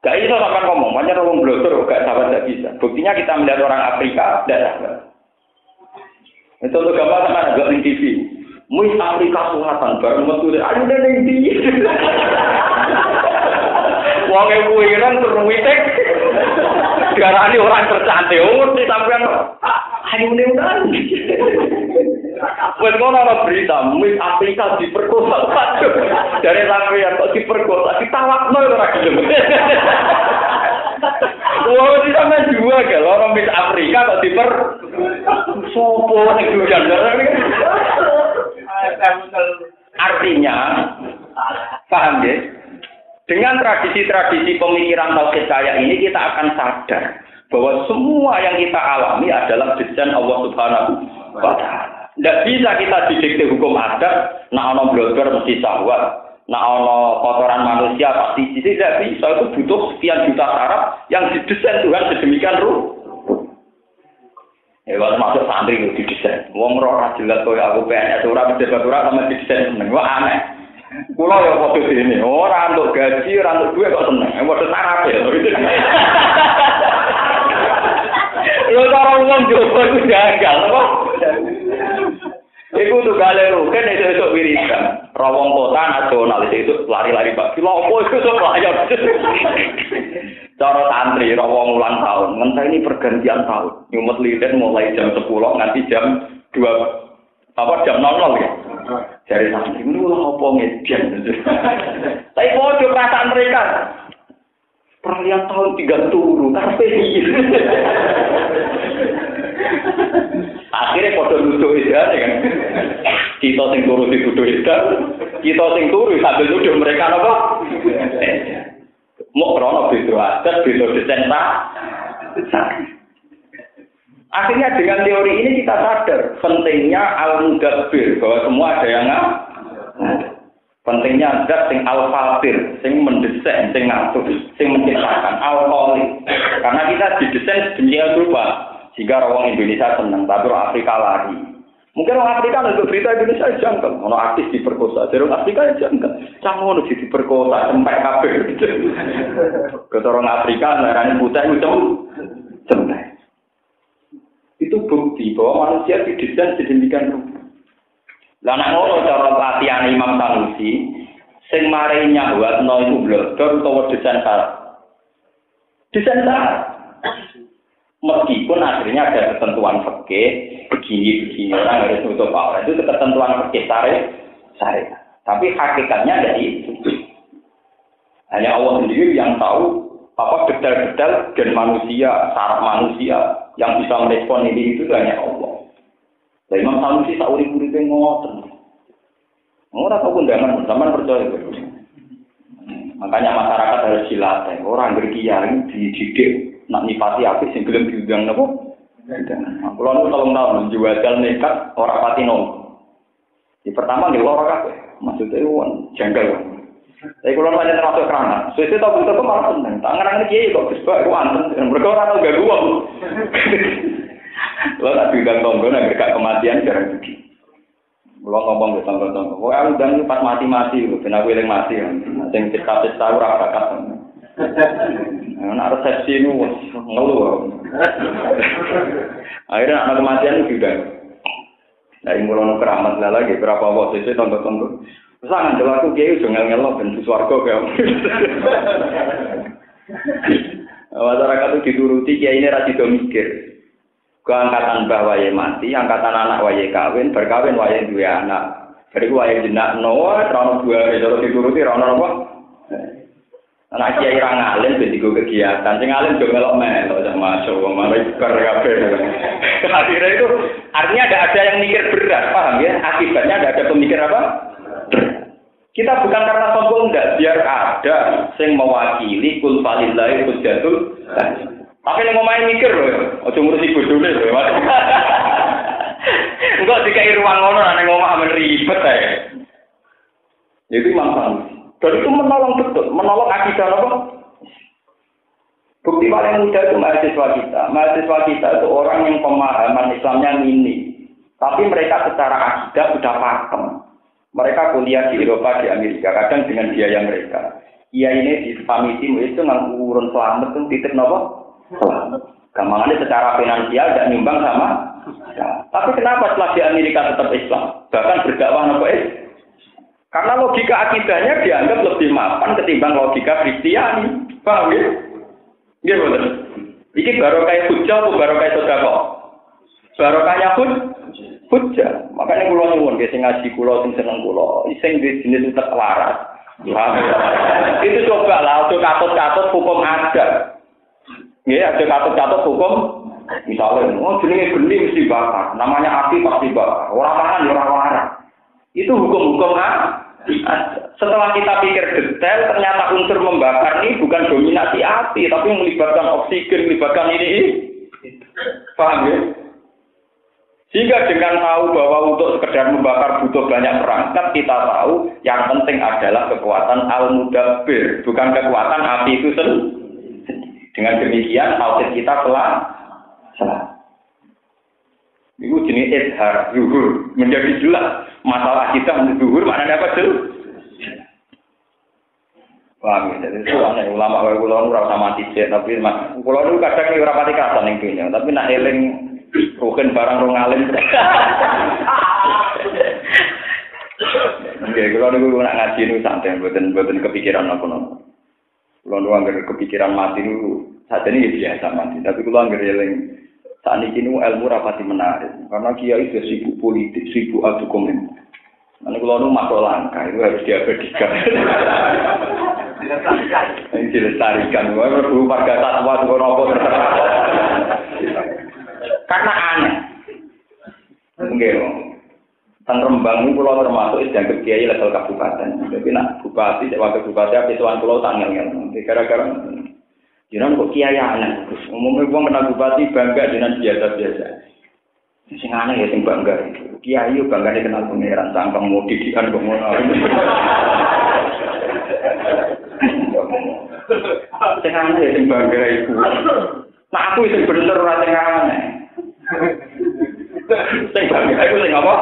Gak bisa sampai ngomong, banyak orang blogger gak sahabat gak bisa. Buktinya kita melihat orang Afrika, tidak sahabat. Itu untuk gambar sama agak di TV. Muis Afrika Selatan, baru metu ayo udah di wong e kuwiran turun witek. Diarani orang tercantik, ngerti sampean. Ayo udah. Wes ngono ana berita, Miss Afrika diperkosa. Dari sampeyan kok diperkosa, ditawakno ora gelem. Wah, iki sampeyan dua gak orang Miss Afrika kok sopo nek dujan. Artinya, paham ya? Dengan tradisi-tradisi pemikiran tauhid kayak ini kita akan sadar bahwa semua yang kita alami adalah desain Allah Subhanahu wa Ta'ala. Tidak bisa kita didikte hukum adat, nak ono blogger mesti syahwat, nak ono kotoran manusia pasti tidak bisa. Itu butuh sekian juta syarat yang didesain Tuhan sedemikian rupa. Ya kalau masuk santri itu didesain. Wong ora jelas koyo aku PNS ora pejabat ora sama didesain seneng. Wah aneh. Kula ya foto ini, ora untuk gaji, ora untuk duit kok seneng. Padha sarap ya. Lho cara wong jowo iku gagal apa? Iku tuh galero, kan esuk wiridan. Rawong kota nasional itu lari-lari bak. Lha opo iku sok layar. Cara santri rawong ulang tahun, ngenteni pergantian tahun. Nyumet lilin mulai jam 10 nganti jam 2 jam 00 ya. Dari santri ini ulah apa ngedian. Tapi bodoh perasaan mereka. Peralihan tahun 3 turu, karpe akhirnya pada nuduh edan kan. Kita sing turu dituduh edan, kita sing turu sambil nuduh mereka apa? Mau krono beda adat, beda desain tak. Akhirnya dengan teori ini kita sadar pentingnya al-mudabbir, bahwa semua ada yang pentingnya zat sing al-fatir, sing mendesain, sing ngatur, sing menciptakan al-khaliq. Karena kita didesain sedemikian rupa sehingga orang Indonesia senang, tapi orang Afrika lari. Mungkin orang Afrika untuk berita Indonesia jangkau, orang artis diperkosa, jadi orang Afrika jangkau. Canggung udah diperkosa, sampai kabel. Kata orang Afrika, naranya putih itu sampai. Itu bukti bahwa manusia didesain sedemikian rupa. Lah nek ngono cara latihan Imam Sanusi, sing mari nyahwatno iku blogger utawa desain syarat. Desain syarat. Meskipun akhirnya ada ketentuan fikih, begini orang harus nutup aurat. Itu ketentuan fikih syariat. Tapi hakikatnya dari itu. Hanya Allah sendiri yang tahu apa detail-detail dan manusia, syarat manusia yang bisa merespon ini itu hanya Allah. Lah Imam Sanusi sak urip-uripe ngoten. Ora tau kondangan, sampean percaya. Makanya masyarakat harus dilatih. Orang berkiai dididik nak nipati apik sing gelem diundang napa? Nah, kula nu tolong tahun jual nekat ora pati nol. Di pertama nggih ora kabeh. Maksudnya wong janggal. Tapi kula pancen termasuk kerana. Sesuk tak butuh malah seneng. Tangan-tangan kiai kok wis kok wonten. Mergo ora tau ganggu wong. Lo tak bilang tonggo nak gak kematian jarang begini. Lo ngomong ke tonggo-tonggo. Oh, aku dan pas mati-mati, ben aku eling mati. Sing cita-cita ora bakat. Nah, resepsi nu ngeluh. Akhirnya anak kematian sudah. Dari mulai keramat lagi berapa waktu itu tonggo-tonggo. Sangan jelas aku kiai udah ngel-ngelo ben swarga kaya. Masyarakat itu dituruti kiai ini ra sido mikir. Keangkatan mbah wae mati, angkatan anak wae kawin, berkawin wae duwe anak. Bariku wae jenakno, ora dua cara dituruti ora ono apa. Anak kiai ra ngalim ben digo kegiatan, sing ngalim yo melok-melok sama masyaallah, malah ikar kabeh. Akhirnya itu artinya ada yang mikir berat, paham ya? Akibatnya ada pemikir apa? Kita bukan karena sombong ndak, biar ada sing mewakili kul falillahi hujjatul. Tapi nek ngomongin mikir lho, aja ngurusi bodone lho. Enggak dikai ruang ngono nek ngomong amen ribet ae. Itu manfaat. Dan itu menolong betul, menolong akidah apa? Bukti paling mudah itu mahasiswa kita. Mahasiswa kita itu orang yang pemahaman Islamnya minim. Tapi mereka secara akidah sudah paham. Mereka kuliah di Eropa, di Amerika, kadang dengan biaya mereka. Iya ini di pamiti itu nggak urun selamat itu titip nopo. Gampangannya secara finansial tidak nyumbang sama. Tapi kenapa setelah di Amerika tetap Islam? Bahkan berdakwah nopo karena logika akidahnya dianggap lebih mapan ketimbang logika Kristiani. Paham ya? Iya betul. Ini baru kayak hujah atau baru kayak sedekah? Baru kayak hujah. Makanya kula nyuwun ge sing ngaji kula sing seneng kula, sing jenis utek waras. Itu cobalah untuk katut-katut hukum adat. Ya, ada katut-katut hukum. Misalnya, jenenge geni mesti bakar, namanya api pasti bakar. Orang mangan ya ora waras. Itu hukum-hukum setelah kita pikir detail, ternyata unsur membakar ini bukan dominasi api, tapi melibatkan oksigen, melibatkan ini. Paham ya? Sehingga dengan tahu bahwa untuk sekedar membakar butuh banyak perangkat, kita tahu yang penting adalah kekuatan al-mudabbir, bukan kekuatan api itu sendiri. Dengan demikian, tauhid kita telah itu jenis izhar, zuhur, menjadi jelas. Masalah kita zuhur, maknanya apa tuh? Paham ya? Jadi soalnya ulama ulama ora mati cek, tapi ulama itu kadang ora pati kata ning dunya, tapi nak eling rugen barang rong alim. Oke, kalau niku nak ngaji niku santai, mboten kepikiran apa-apa. Kalau anggere kepikiran mati niku sajane biasa mati, tapi kalau anggere eling saat ini ilmu rapati menarik, karena kiai sudah sibuk politik, sibuk adu komen. Nanti kalau masuk langkah itu harus diabadikan. Ini dilestarikan, baru warga satwa juga nopo terserah. Karena aneh. Enggak, Tan Rembang ini pulau termasuk yang kiai level kabupaten. Jadi nak bupati, wakil bupati, apituan pulau tanggal. Gara-gara jangan kok kiai aneh. Umumnya uang kena bupati bangga dengan biasa-biasa. Sing aneh ya sing bangga. Kiai yo bangga kenal pangeran sangkang mau didikan kok ngono. Sing aneh ya sing bangga iku. Nah aku sing bener ora sing aneh. Sing bangga iku sing apa?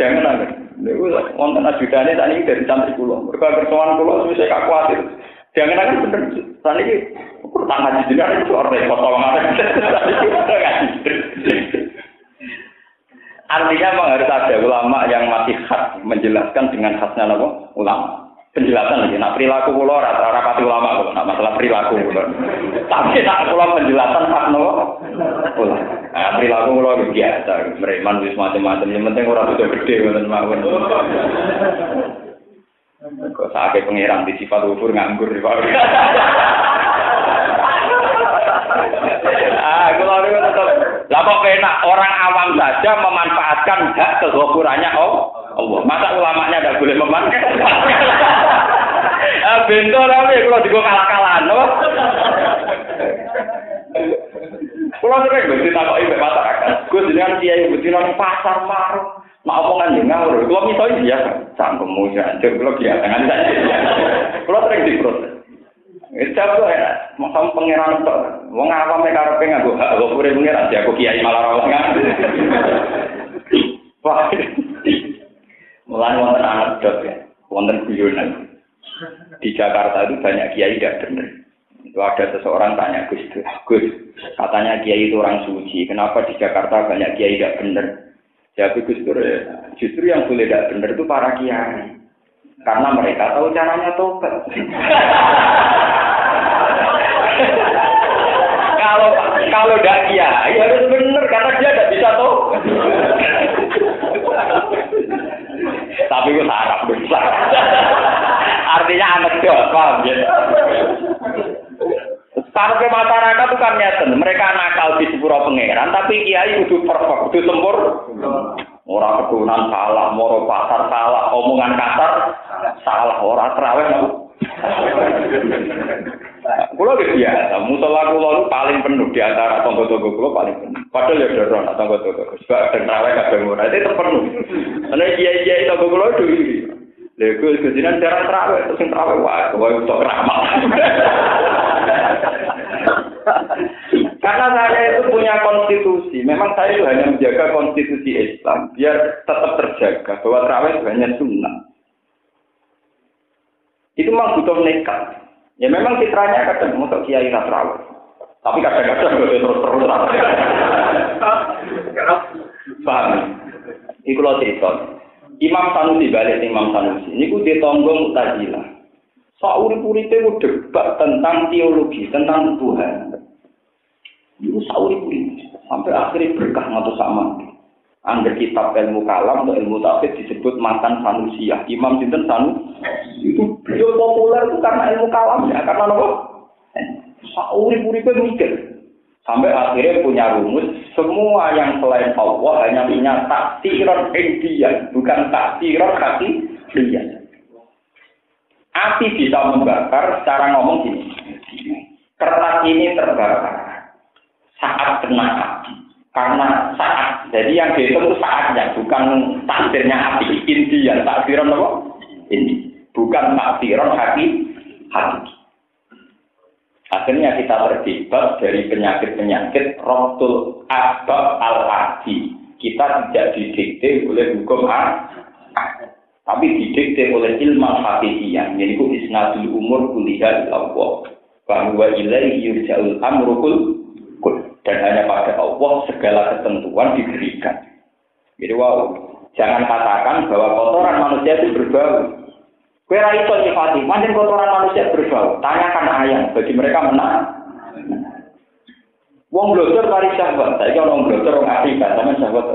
Jangan ada. Niku wonten ajudane sak niki dari santri kula. Mergo kersoan kula wis gak kuwatir. Jangan akan bener. Sak niki pertama ngaji jenengan itu ora repot tolongan. Artinya memang harus ada ulama yang masih khas menjelaskan dengan khasnya apa? Ulama. Penjelasan lagi. Nak perilaku kula ora pati ulama kok. Nak masalah perilaku kula. Tapi nak kula penjelasan khas napa? Ulama. Nah, perilaku kula biasa. Mereman wis macam-macam. Yang penting ora butuh gede ngoten mawon. Kok sakit pengiran di sifat ufur nganggur di Pak. Kalau itu tetap. Lah kok enak orang awam saja memanfaatkan hak kegofurannya Allah. Masa ulamanya tidak boleh memanfaatkan? Bentor tapi kalau digo kalah-kalahan, loh. Kalau sering ditakoki mbek masyarakat, Gus jenengan kiai betina pasar marung. Mak omongan yo ngawur. Kalau misalnya biasa, sangkemu jancuk kalau biasa kan saja. Kalau sering diprotes. Itu ya, makam pangeran tok. Wong awam mek karepe nganggo hak gopure pangeran ya aku kiai malah ora ngerti. Wah. Mulai wonten anekdot ya, wonten guyonan. Di Jakarta itu banyak kiai tidak benar. Itu ada seseorang tanya Gus, katanya kiai itu orang suci. Kenapa di Jakarta banyak kiai tidak benar? Jadi justru yang boleh tidak benar itu para kiai. Karena mereka tahu caranya tobat. Kalau tidak kiai harus benar karena dia tidak bisa tobat. Tapi itu harap besar. Artinya anekdot, paham ya? Sampai masyarakat itu kan nyeten, mereka nakal di sepuro pangeran, tapi kiai kudu perfect, kudu sempur. Orang keturunan salah, moro pasar salah, omongan kasar salah, orang terawih. Kulo biasa, musola kulo paling penuh di antara tonggo-tonggo kulo paling penuh. Padahal ya dorong tonggo-tonggo, sebab terawih kadang ora itu terpenuh. Karena kiai-kiai tonggo kulo dulu. Lha kejinan jarang terawih, terus sing terawih wae untuk ramah. Karena saya itu punya konstitusi, memang saya itu hanya menjaga konstitusi Islam biar tetap terjaga bahwa terawih itu hanya sunnah. Itu memang butuh nekat. Ya memang fitrahnya kadang untuk kiai terawih, tapi kadang-kadang terus-terus. Paham? Iku lho cerita. Imam Sanusi balik Imam Sanusi. Niku ditonggo Mu'tazilah. Sauri-uripe ku debat tentang teologi, tentang Tuhan. Itu sauri-uripe sampai akhirnya berkah ngatus sama. Angger kitab ilmu kalam atau ilmu tauhid disebut matan Sanusiyah. Imam sinten Sanusi. Itu beliau populer itu karena ilmu kalamnya, karena apa? Sauri-uripe mikir. Sampai akhirnya punya rumus, semua yang selain Allah hanya punya taksiran indian, bukan taksiran hakikiyah. Api bisa membakar, secara ngomong gini, kertas ini terbakar saat kena api. Karena saat, jadi yang dihitung itu saatnya, bukan takdirnya api. Indian, taksiran apa? Ini, bukan taksiran hakikiyah. Akhirnya kita terbebas dari penyakit-penyakit Rabtul Asbab al-Adi. Kita tidak didikte oleh hukum tapi didikte oleh ilmu hakikiyah. Jadi itu isnadul umur kuliah Allah. Bahwa ilaihi yurja'ul amru kul. Dan hanya pada Allah segala ketentuan diberikan. Jadi jangan katakan bahwa kotoran manusia itu berbau. Kira itu nyifati, macam kotoran manusia berbau. Tanyakan ayam, bagi mereka menang. Wong blogger tarik sahabat, saya kalau wong blogger orang Afrika, sama sahabat.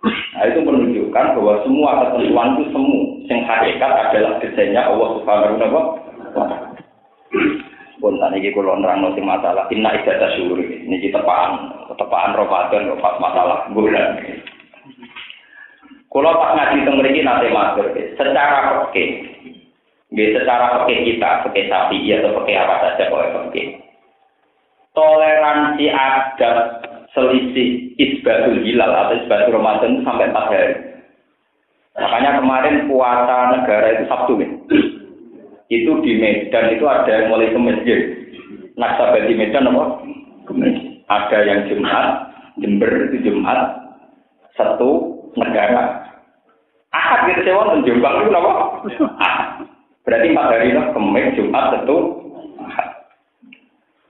Nah itu menunjukkan bahwa semua ketentuan itu semu, yang hakikat adalah desainnya Allah Subhanahu wa Ta'ala. Pun tadi kalau orang nasi masalah, inna ibadah syuri, ini kita tepaan Ramadan, pas masalah bulan. Kalau pas ngaji temriki nanti matur, secara fikih kita, fikih Syafi'i atau fikih apa saja boleh fikih. Toleransi adat selisih isbatul hilal atau isbatul Ramadan itu sampai 4 hari. Makanya kemarin puasa negara itu Sabtu nih. Itu di Medan itu ada yang mulai ke masjid. Nasabah di Medan apa? Ada yang Jumat, Jember itu Jumat, Sabtu negara. Ahad gitu sewa menjombang itu apa? Berarti 4 hari lah, Kamis, Jumat, Sabtu, Ahad.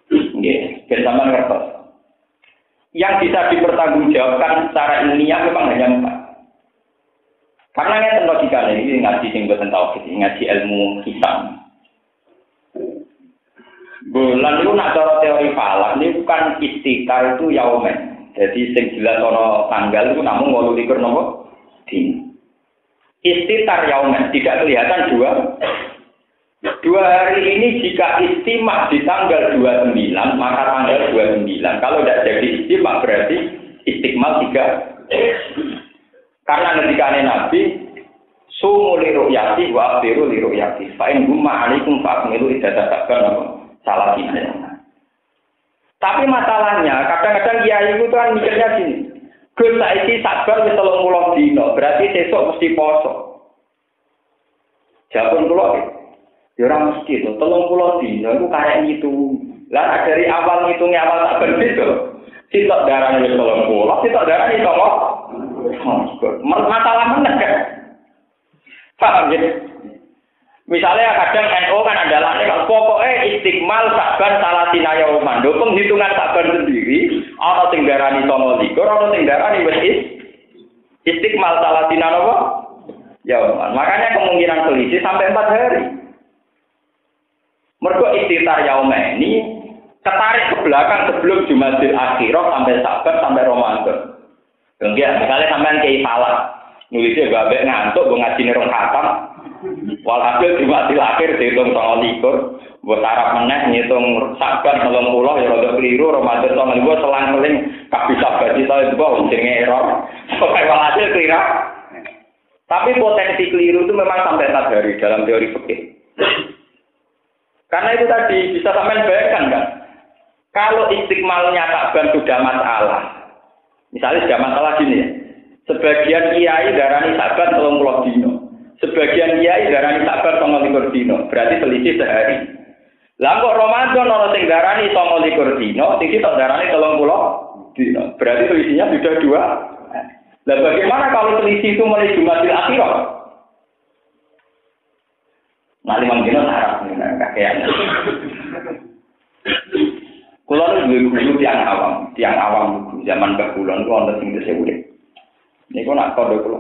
Nggih, bersama kertas. Yang bisa dipertanggungjawabkan secara ilmiah memang hanya 4. Karena ngeten logikane ini ngaji sing boten tauhid, ngaji ilmu hisab. Bulan itu nak cara teori falak ini bukan istiqar itu yaumen. Jadi sing jelas ana tanggal itu namun 28 napa? Dina. Istitar yaumen tidak kelihatan 2 hari ini jika istimak di tanggal 29 maka tanggal 29 kalau tidak jadi istimak berarti istiqmal 3 karena ketika Nabi sumu li ru'yati wa afiru li ru'yati fa in gumma alaikum fa'milu idadatakkan salah ini. Tapi masalahnya kadang-kadang kiai itu kan mikirnya gini. Gus saiki sabar wis 30 dina, berarti sesuk mesti poso. Japun kula ya ora mesti to, 30 dina iku karek ngitung. Lah dari awal ngitungnya awal sabar itu. Sitok darane wis 30, sitok darane kok. Masalah meneh kan. Paham ya? Misalnya kadang NU kan adalah pokoknya istiqmal saban salatina yauman. Do penghitungan saban sendiri ana sing darani 29, ana sing darani wis istiqmal salatina napa? Yauman. Makanya kemungkinan selisih sampai 4 hari. Mergo istitar yauman ini ketarik ke belakang sebelum Jumadil Akhirah sampai Saban sampai Ramadan. Enggak, misalnya sampean kiai salah. Nulisnya babek ngantuk ngajine rong khatam. Walhasil Jumadil Akhir dihitung 29, buat taraf meneh ngitung Saban 30 ya rada keliru, Ramadan 29 selang-seling kabeh sabar kita itu jenenge error. Pokoke walhasil keliru. Tapi potensi keliru itu memang sampai 4 hari dalam teori fikih. Karena itu tadi bisa sampean bayangkan kan? Kalau istiqmalnya Saban sudah masalah. Misalnya sudah masalah gini ya. Sebagian kiai darani Saban 30 dino. Sebagian kiai darani Saban 29 dino. Berarti selisih sehari. Lah kok Ramadan ana sing darani 29 dino, sing sitok darani 30 dino. Berarti selisihnya sudah 2. Lah bagaimana kalau selisih itu mulai Jumadil Akhirah? Nah, 5 dino sarap kakean. Kulon dulu tiang awam zaman kekulon itu wonten sing disebut. Niku nak kode kula.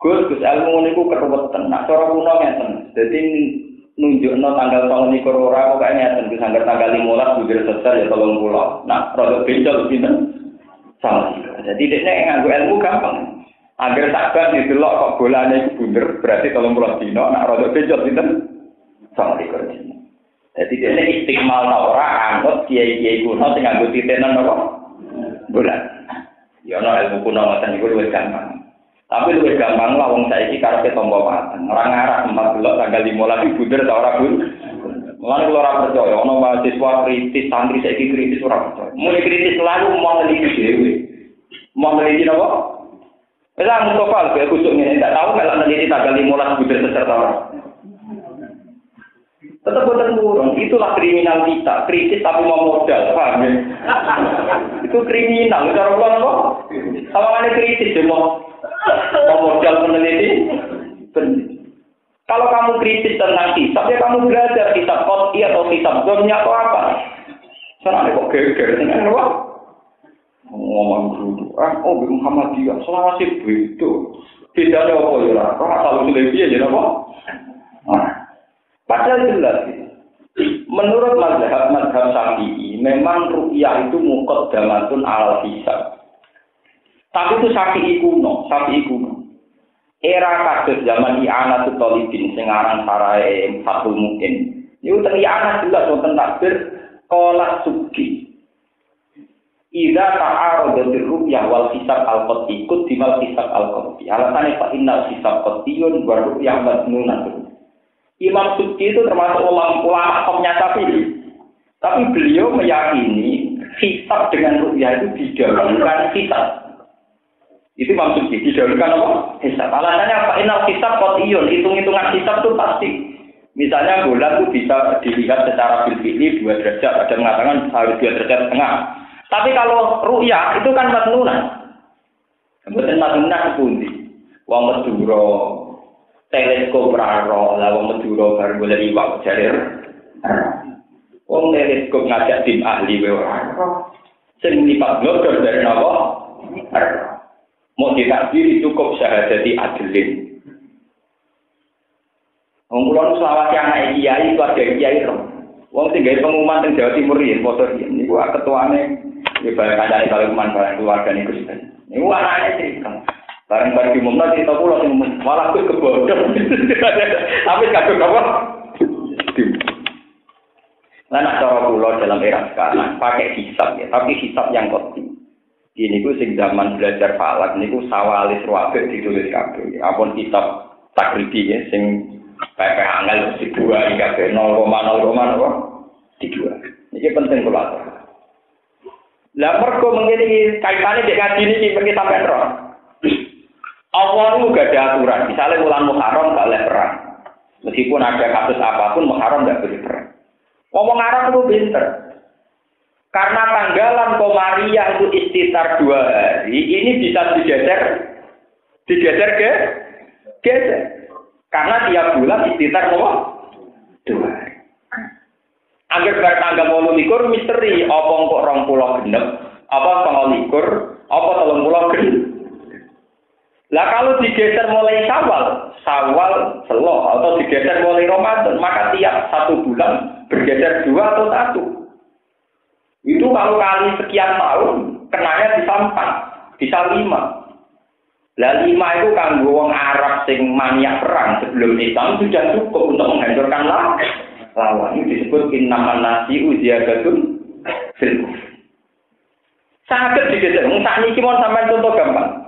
Gus ilmu niku keruwetan. Nak cara kuno ngeten. Dadi nunjukno tanggal 29 ora kok ngeten Gus anggar tanggal 15 budir sesar ya 30. Nah, rada bencol pinten? Sama. Jadi dekne nganggo ilmu gampang. Angger sabar didelok kok bolane iku bunder berarti 30 dino. Nak rada bencol pinten? 29 dino. Jadi dia istiqmal ta ora anggap kiai-kiai kuno sing nganggo titenan apa? Bulan. Ya ana ilmu kuno ngoten niku luwih gampang. Tapi luwih gampang lah wong saiki karepe tampa mateng. Ora ngarah 14 tanggal 15 bunder ta ora Bu. Mulane kula ora percaya ana mahasiswa kritis santri saiki kritis ora percaya. Mulai kritis lalu mau neliti dhewe. Mau neliti apa? Wala Mustafa kayak kusuk ngene tak tahu kalau neliti tanggal 15 bunder peserta ora. Tetap boten murung, itulah kriminal kita, kritis tapi mau modal, paham ya? Itu kriminal, cara ulang kok. Sama ada kritis ya mau modal peneliti. Kalau kamu kritis tentang hisab, ya kamu belajar hisab qot'i atau hisab dzannya atau apa. Sana kok geger dengan apa? Ngomong dulu, oh Muhammadiyah, selawase begitu. Bedanya apa ya? Kalau lebih aja apa? Padahal jelas, menurut mazhab Syafi'i, memang ru'yah itu muqaddamatun alal hisab. Tapi itu Syafi'i kuno. Era kados zaman i'anatul talibin sing aran sarae Fathul Mu'in. Niku i'anah jelas wonten takbir qala subki. Idza ta'aradatir ru'yah wal hisab al-qat'i quddimal hisab al-qat'i. Alasane fa innal hisab qat'iyun wa ru'yah madnunatun. Imam Subki itu termasuk ulama komnya Syafi'i. Tapi beliau meyakini hisab dengan ru'yah itu didahulukan hisab. Itu Imam Subki, didahulukan apa? Hisab. Alasannya apa? Inal hisab qat'iyun, hitung-hitungan hisab itu pasti. Misalnya bulan itu bisa dilihat secara bil-fi'li 2 derajat, ada mengatakan harus 2 derajat setengah. Tapi kalau ru'yah itu kan madnunan. Kemudian madnunan pundi? Wong Madura teleskop raro, lah wong Madura baru boleh liwat jarir. Wong teleskop ngajak tim ahli wae ora. Sing lipat glodor dari napa? Mau ditakdiri cukup syahadati adilin. Wong kula nu selawase anak kiai keluarga kiai ro. Wong sing gawe pengumuman teng Jawa Timur yen foto yen niku ketuane ya bareng kalau manfaat keluarga niku. Niku anake cerita. Barang-barang diumumkan cerita pula malah gue kebodoh. Tapi kadang apa? Nah, cara pula dalam era sekarang pakai hisab ya, tapi hisab yang qot'i. Ini gue sing zaman belajar falak, ini gue sawalis ruwabek ditulis kabeh. Apun hisab takribi ya, sing PP angel dua hingga 0,0 apa? Dua. Ini penting kula. Lah mergo mengene kaitane dek ngaji niki pergi sampean roh. Allah itu gak ada aturan. Misalnya bulan Muharram gak boleh perang. Meskipun ada kasus apapun, Muharram gak boleh perang. Ngomong Arab itu pinter. Karena tanggalan Komariah itu istitar 2 hari, ini bisa digeser geser. Karena tiap bulan istitar 2 hari. Angger bar tanggal 28 misteri, apa kok 20 genep, apa 29, apa 30 genep. Lah kalau digeser mulai Syawal Selo atau digeser mulai Ramadan, maka tiap 1 bulan bergeser 2 atau 1. Itu kalau kali sekian tahun, kenanya bisa 4, bisa 5. Lah 5 itu kanggo wong Arab sing maniak perang sebelum Islam sudah cukup untuk menghancurkan lawan. Ini disebut innaman nasi'u ziyadatun fil kufr. Saged digeser. Sak niki mon sampean contoh gampang.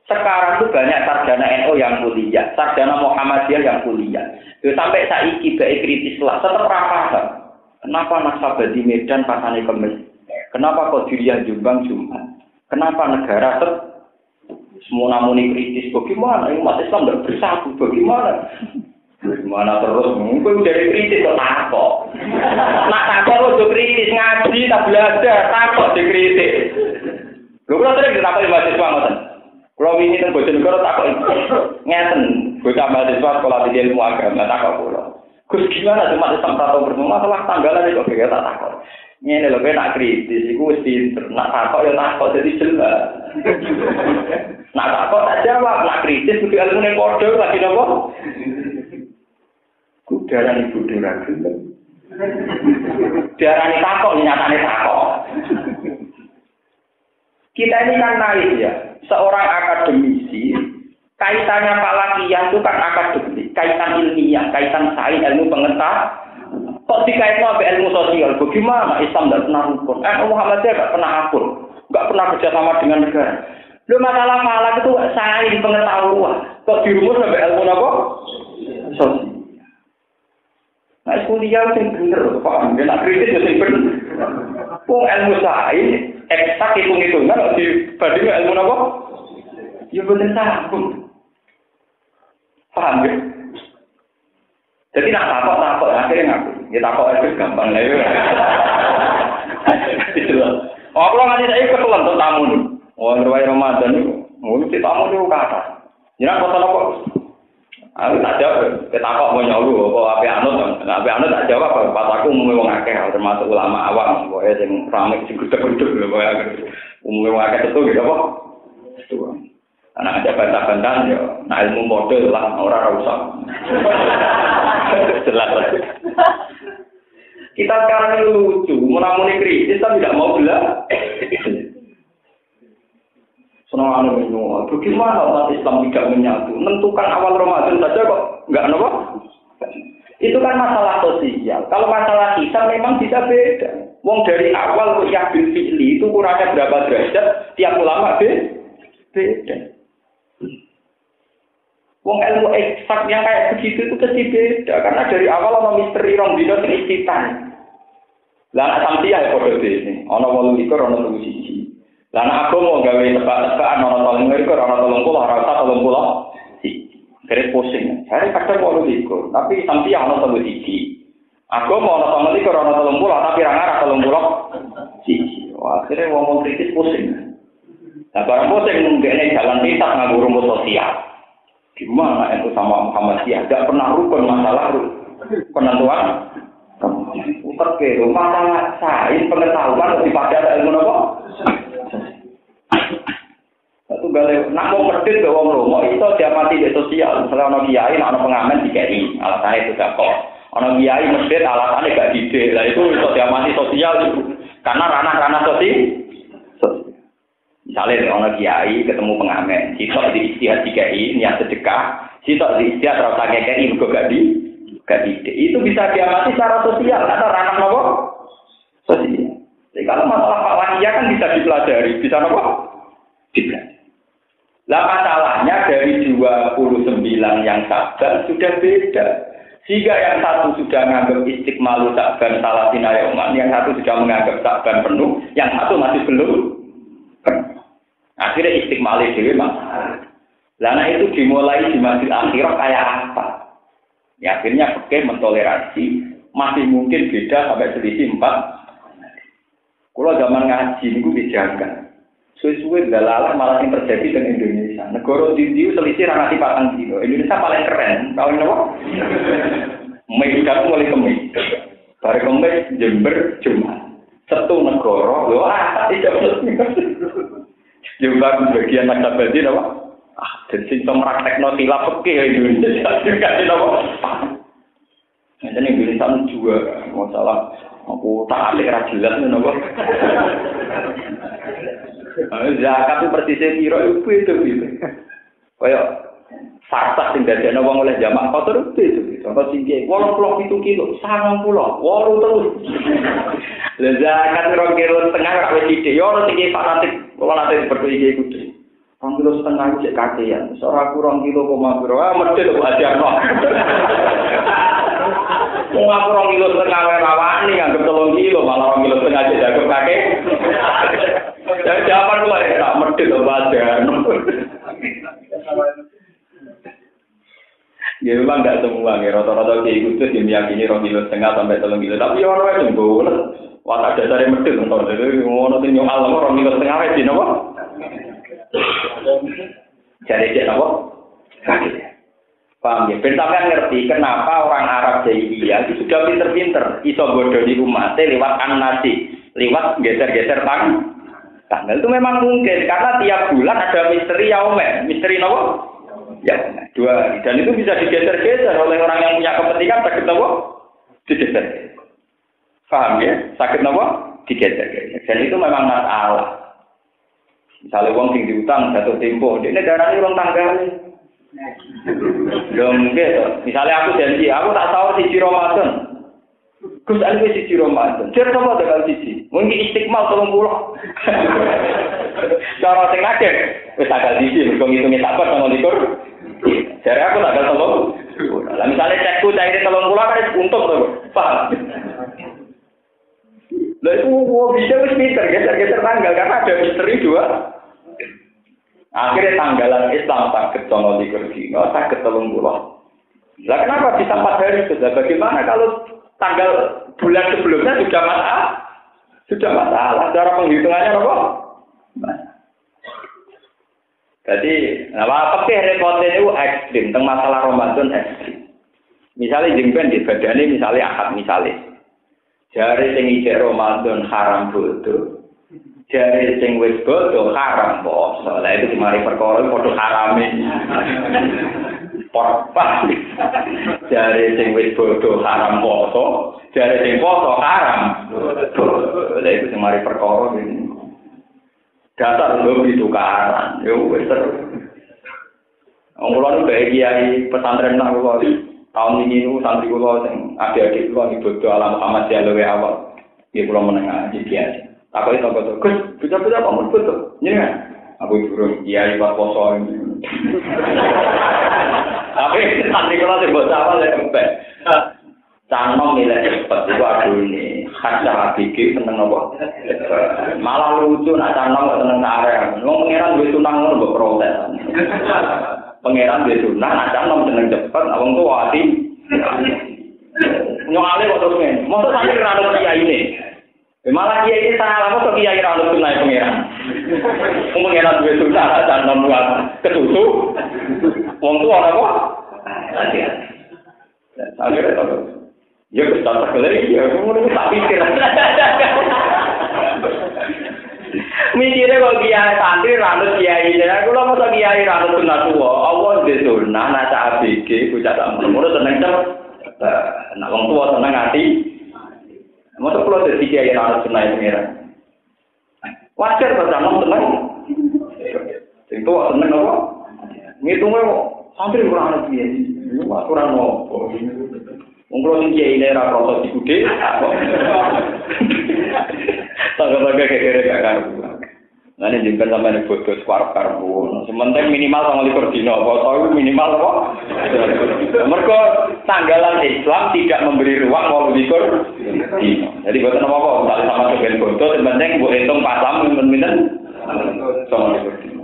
Sekarang itu banyak sarjana NU yang kuliah, sarjana Muhammadiyah yang kuliah. Yo sampai saiki bae kritis lah, tetap paham. Kenapa nasabah di Medan pasane Kemis? Kenapa Qadiriyah Jombang Jumat? Kenapa negara semua namuni kritis? Bagaimana umat Islam tidak bersatu? Bagaimana? Gimana terus? Mungkin dari kritis kok takok. Nak takok lo kritis ngaji tak belajar takok dikritik. Lho kok sering ditakoki mahasiswa ngoten. Kalau ini kan Bojonegoro takut ngeten, bocah mahasiswa sekolah tinggi ilmu agama takut pulau. Gus gimana cuma Islam tahu bersama masalah tanggalan itu kayak tak takut. Ini lebih nak kritis, itu mesti nak takut ya takut jadi jelas. Nak takut tak jawab, nak kritis itu ilmu yang bodoh lagi nopo. Kudaran ibu duragan. Darani takut, nyatane takut. Kita ini kan naik ya. Seorang akademisi, kaitannya falakiyah itu kan akademik, kaitan ilmiah, kaitan sains ilmu pengetahuan. Kok dikaitkan sama ilmu sosial? Bagaimana Islam tidak pernah rukun? Muhammadiyah tidak pernah akur, nggak pernah kerjasama dengan negara. Lu masalah falak itu sains pengetahuan. Kok dirumus sampai ilmu apa? Sosial. Nah, kuliah itu bener, paham? Nak kritis itu bener. Ilmu sains eksak hitung-hitungan kok dibanding ilmu apa? Ya bener sambung. Paham ya? Jadi nak takut akhirnya ngaku. Ya takut itu gampang lah ya. Oh, kalau nggak ada ketelan untuk tamu nih. Oh, terway Ramadan itu, mesti tamu itu kata. Jangan kota apa? Aku tak jawab. Kita kok mau nyolu, apa anut tak jawab. Pas aku umumnya wong akeh, termasuk ulama awam. Pokoknya yang ramai sing gudeg-gudeg lho, pokoknya umumnya wong akeh itu gitu apa? Itu. Karena ada bantah-bantahan ya, nah ilmu model lah, orang usah. Jelas lah. Kita sekarang ini lucu, menamuni kritis, tapi tidak mau bela. Senang anu minum, bagaimana umat Islam tidak menyatu? Menentukan awal Ramadan saja kok nggak apa? Itu kan masalah sosial. Kalau masalah hisab memang bisa beda. Wong dari awal kok yakin fi'li itu kurangnya berapa derajat? Tiap ulama beda. Wong ilmu eksak yang kayak begitu itu pasti beda karena dari awal ono misteri rong dino sing istitan. Lah sampeyan ya padha dene, ana 8 ana 3 siji. Lah nek aku mau gawe tebak-tebakan ana 3 ana 30 ora usah 30. Kere pusing. Hari kadang 8 tapi sampeyan ana 3 siji. Aku mau ana 3 ana 30 tapi ra ngarah 30 siji. Wah, akhirnya wong kritis pusing. Nah, barang pusing mungkin jalan pintas nganggo rumus sosial. Gimana itu sama Muhammadiyah? Tidak pernah rukun masalah penentuan. Utak ke masalah sains pengetahuan lebih pada ilmu apa? Satu balik, nak mau medit ke wong romo itu diamati di sosial. Misalnya ono kiai, ono pengamen di KI, alasannya itu gak kok. Ono kiai medit alasannya gak didik. Lah itu diamati sosial itu karena ranah-ranah sosial. Misalnya orang kiai ketemu pengamen, sitok di istihad di KI niat sedekah, sitok di istihad rasa KI juga gak ide. Itu bisa diamati secara sosial karena ranah nopo sosial. Jadi kalau masalah falakiyah kan bisa dipelajari, bisa nopo dipelajari. Lah masalahnya dari 29 yang sabar sudah beda. Jika yang satu sudah menganggap istiqmalu sabar salatina yauman, yang satu sudah menganggap sabar penuh, yang satu masih belum penuh. Akhirnya istiqmali dewi masalah. Lana itu dimulai di masjid akhirah kayak apa? Ya akhirnya pakai mentoleransi masih mungkin beda sampai selisih 4. Kalau zaman ngaji itu dijaga. Suwe-suwe dalalah malah yang terjadi dengan Indonesia. Negara India selisih ranati 4 kilo. Indonesia paling keren. Tahu ini apa? Medan mulai Kemis. Dari Kemis Jember Jumat. Satu negara. Wah tidak juga bagian nakabadi apa? Dan simptom praktekno tilap fikih Indonesia kasih apa? Jadi Indonesia juga masalah aku tak alik ra jelas napa. Zakat itu persisnya piro itu. Kayak fakta sing dadekno wong oleh jamak kotor itu. Contoh singgi 87 kilo, 90, 8 terus. Lah zakat 2 kilo setengah kok wis sithik yo ono sing fanatik. Kalau nanti seperti ini ikut, 2,5 kilo itu kakean. Seorang kurang kilo koma biro, mesti lu ajar no. Mau aku 2,5 kilo rawani, anggap 3 kilo, malah 2,5 kilo aja jago kakek. Jadi jawaban gue tak mesti lu ajar. Ya memang tidak semua, ya rata-rata kayak gitu sih meyakini 2,5 kilo sampai 3 kilo. Tapi orang itu boleh. Wah tak ada dari medit nonton itu ngono sing nyual orang minggu setengah wis napa? Jadi cek napa? Paham ya? Ben sampean ngerti kenapa orang Arab jahiliyah itu sudah pinter-pinter iso bodoni umat lewat an-nasi, lewat geser-geser tanggal itu memang mungkin karena tiap bulan ada misteri yaumen, misteri napa? Ya, 2 hari dan itu bisa digeser-geser oleh orang yang punya kepentingan sakit napa? Digeser. Paham ya? Sakit apa? Digeser. Dan itu memang masalah. Misalnya wong sing diutang jatuh tempo, ini darahnya orang tanggane. Lho nggih to. Misalnya aku janji, aku tak tahu siji Ramadan. Gus alwe siji Ramadan. Jar sapa tanggal siji? Mungkin istiqmal 30. Cara sing akeh wis tanggal siji mergo ngitunge sabar tanggal likur. Jare aku tanggal 30. Lah misale cekku caire 30 kan untung to. Paham? Lah itu bisa wis pinter geser-geser tanggal karena ada misteri dua. Akhirnya tanggalan Islam sakit tanggal 30 dino, sakit 30. Lah kenapa bisa 4 hari sudah? Bagaimana kalau tanggal bulan sebelumnya sudah masalah? Sudah masalah. Cara penghitungannya apa? Jadi, apa repotnya itu ekstrim. Tentang masalah Ramadan ekstrim. Misalnya jengben di badannya, misalnya akad misalnya. Jari sing ijek Ramadan haram bodoh. Jari sing wis bodoh haram poso. Lah itu mari perkara padha harame. Porpa. Jari sing wis bodoh haram poso, jari sing poso haram. Lah itu sing mari perkara iki. Dasar lho ditukaran. Yo wis terus. Wong kula nu kiai pesantren nang kula tahun ini niku santri kula sing adik-adik kula ibadah alam Muhammad luwe awal. Iki kula menengah iki kiai. Aku itu kok Gus, bocah-bocah kok mun betul. Jenengan aku durung kiai pas poso ini. Tapi santri kula sing bocah awal lek empek. Canom milih cepet iku adune. Khasa pikir seneng apa? Malah lucu nak canom kok seneng karep. Wong pangeran duwe tunang ngono mbok protes. Pangeran duwe tunang nak canom seneng cepet, wong tuwa ati. Nyokale kok terus ngene. Mosok sampe ra ono kiai ini. Malah kiai ini salah kok kiai ra ono tunai pangeran. Wong pangeran duwe tunang nak canom buat ketutu. Wong tuwa apa? Akhirnya terus. Ya kesan sekali, ya kemudian tak pikir. Mikirnya kalau kiai santri ranut kiai, aku lah masa kiai ranut sunat tua. Allah di sunnah, nasa ABG, bocah tak mulu seneng cepet. Nak orang tua seneng hati. Masa kalau jadi kiai ranut sunat itu merah. Wajar bersama seneng. Itu seneng apa? Ngitungnya santri ranut kiai, kurang apa? Mungkin sing kiai ini ra proses dikude. Tangga-tangga kere gak karuan. Nah ini jengkel sampai bodoh sekarang-karang. Sementara minimal 29 dino. Apa minimal apa? Mereka tanggalan Islam tidak memberi ruang 29 dino. Jadi buatan apa-apa. Misalnya sama sebagian bodoh, sebenarnya buat hitung pasam, minta-minta 29 dino.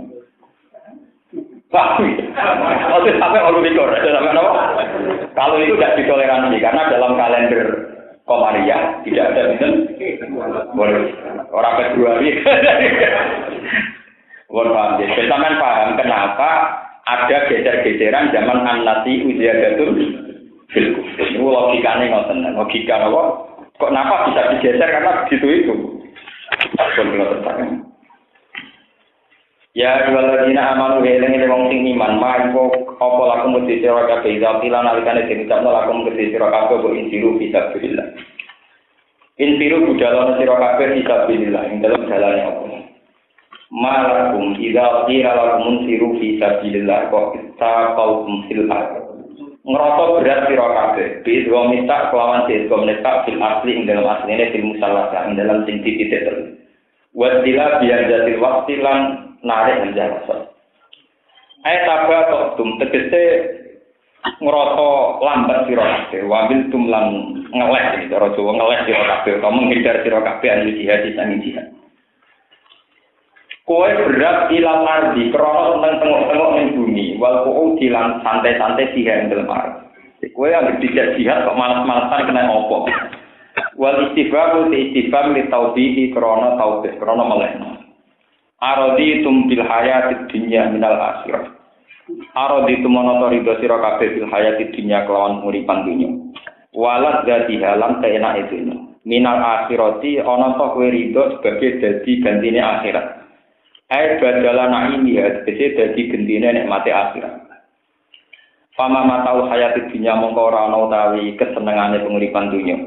Oke, sampai orang mikir, sampai apa? Kalau itu tidak ditoleransi karena dalam kalender Komariah tidak ada bintang. Boleh orang Februari. Boleh paham. Jadi sampean paham kenapa ada geser-geseran zaman an-nasi ujiadatul fil kufur. Itu logikanya ngoten. Logika apa? Kok kenapa bisa digeser karena begitu itu? Boleh terang. Ya waladina amanu eling wong sing iman mangko apa lakum mesti sira kabeh zapilan alikane diucapno lakum mesti sira kabeh kok insiru fisabilillah. Insiru budalana sira kabeh fisabilillah ing dalem dalane apa. Malakum idza qila lakum insiru fisabilillah kok taqawum fil ardh. Ngrasa berat sira kabeh bidwa minta kelawan sira minta fil asli ing dalem asline fil musallasa ing dalem sing titik terus. Wadila biar jatil waktu lan narik menjawab. Ayat apa tok tegese ngrasa lambat sira kabeh, wambil tumlan ngeleh iki cara Jawa ngeleh sira kabeh, kamu menghindar sira kabeh anu jihad sang jihad. Kowe berat ilang ardi krana tengok-tengok ning bumi, wal quu dilan santai-santai sihar ing dalem arep. Kowe anggere dijak jihad kok malas-malasan kena opo. Wal istifham li taubihi krana taubih krana melehno. Aradi tumbil hayatid dunya minal akhirah. Aradi tumonoto ridho sira kabeh bil hayatid dunya kelawan uripan dunya. Walad dadi halam keenake dunya. Minal akhirati ana ta kowe ridho sebagai dadi gantine akhirat. Ai badalana ini ya dadi gentine nikmate akhirat. Pama matau hayatid dunya mongko ora ana utawi kesenengane penguripan dunya.